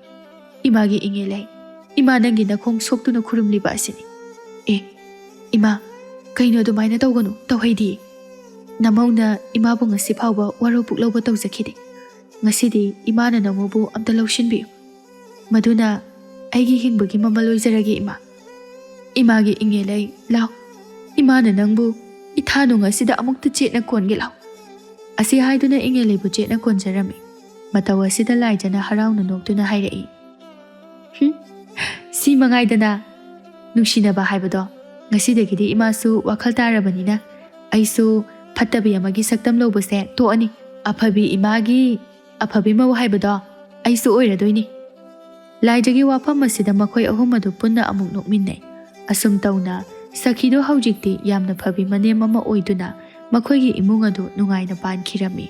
ꯏꯃꯥꯒꯤ ꯏꯉꯦꯂꯩ, ꯏꯃꯥ ꯅꯪꯒꯤ ꯅꯈꯣꯡ ꯁꯣꯛꯇꯨꯅ ꯈꯨꯔꯨꯝꯂꯤꯕ ꯑꯁꯤꯅꯤ." "ꯑꯦ ꯏꯃꯥ, ꯀꯩꯅꯣ ꯑꯗꯨꯃꯥꯏꯅ ꯇꯧꯒꯅꯨ, ꯇꯧꯍꯩꯗꯤꯌꯦ. ꯅꯃꯧꯅ ꯏꯃꯥꯕꯨ ꯉꯁꯤ ꯐꯥꯎꯕ ꯋꯥꯔꯧ ꯄꯨꯛꯂꯧꯕ ꯇꯧꯖꯈꯤꯗꯦ, ꯉꯁꯤꯗꯤ ꯏꯃꯥꯅ ꯅꯃꯧꯕꯨ ꯑꯝꯇ ꯂꯧꯁꯤꯟꯕꯤꯌꯨ, ꯃꯗꯨꯅ ꯑꯩꯒꯤ ꯍꯤꯡꯕꯒꯤ ꯃꯃꯜ ꯑꯣꯏꯖꯔꯒꯦ ꯏꯃꯥ." "ꯏꯃꯥꯒꯤ ꯏꯉꯦꯂꯩ, ꯂꯥꯎ, ꯏꯃꯥꯅ ꯅꯪꯕꯨ ꯏꯊꯥꯅꯨꯡ ꯑꯁꯤꯗ ꯑꯃꯨꯛꯇ ꯆꯦꯠꯅ ꯀꯣꯟꯒꯦ ꯂꯥꯎ." ꯑꯁꯤ ꯍꯥꯏꯗꯨꯅ ꯏꯉꯦꯂꯩꯕꯨ ꯆꯦꯠꯅ ꯀꯣꯟꯖꯔꯝꯃꯤ꯫ ꯃꯇꯧ ꯑꯁꯤꯗ ꯂꯥꯏꯖꯅ ꯍꯔꯥꯎꯅ ꯅꯣꯛꯇꯨꯅ ꯍꯥꯏꯔꯛꯏ, "ꯁꯤ ꯃꯉꯥꯏꯗꯅ ꯅꯨꯡꯁꯤꯅꯕ ꯍꯥꯏꯕꯗꯣ, ꯉꯁꯤꯗꯒꯤꯗꯤ ꯏꯃꯥꯁꯨ ꯋꯥꯈꯜ ꯇꯥꯔꯕꯅꯤꯅ ꯑꯩꯁꯨ ꯐꯠꯇꯕꯤ ꯑꯃꯒꯤ ꯁꯛꯇꯝ ꯂꯧꯕꯁꯦ ꯇꯣꯛꯑꯅꯤ, ꯑꯐꯕꯤ ꯏꯃꯥꯒꯤ ꯑꯐꯕꯤ ꯃꯧ ꯍꯥꯏꯕꯗꯣ ꯑꯩꯁꯨ ꯑꯣꯏꯔꯗꯣꯏꯅꯤ." ꯂꯥꯏꯖꯒꯤ ꯋꯥꯐꯝ ꯑꯁꯤꯗ ꯃꯈꯣꯏ ꯑꯍꯨꯝ ꯑꯗꯨ ꯄꯨꯟꯅ ꯑꯃꯨꯛ ꯅꯣꯛꯃꯤꯟꯅꯩ꯫ ꯑꯁꯨꯝ ꯇꯧꯅ ꯁꯈꯤꯗꯣ ꯍꯧꯖꯤꯛꯇꯤ ꯌꯥꯝꯅ ꯐꯕꯤ ꯃꯅꯦꯝ ꯑꯃ ꯑꯣꯏꯗꯨꯅ ꯃꯈꯣꯏꯒꯤ ꯏꯃꯨꯡ ꯑꯗꯨ ꯅꯨꯡꯉꯥꯏꯅ ꯄꯥꯟꯈꯤꯔꯝꯃꯤ꯫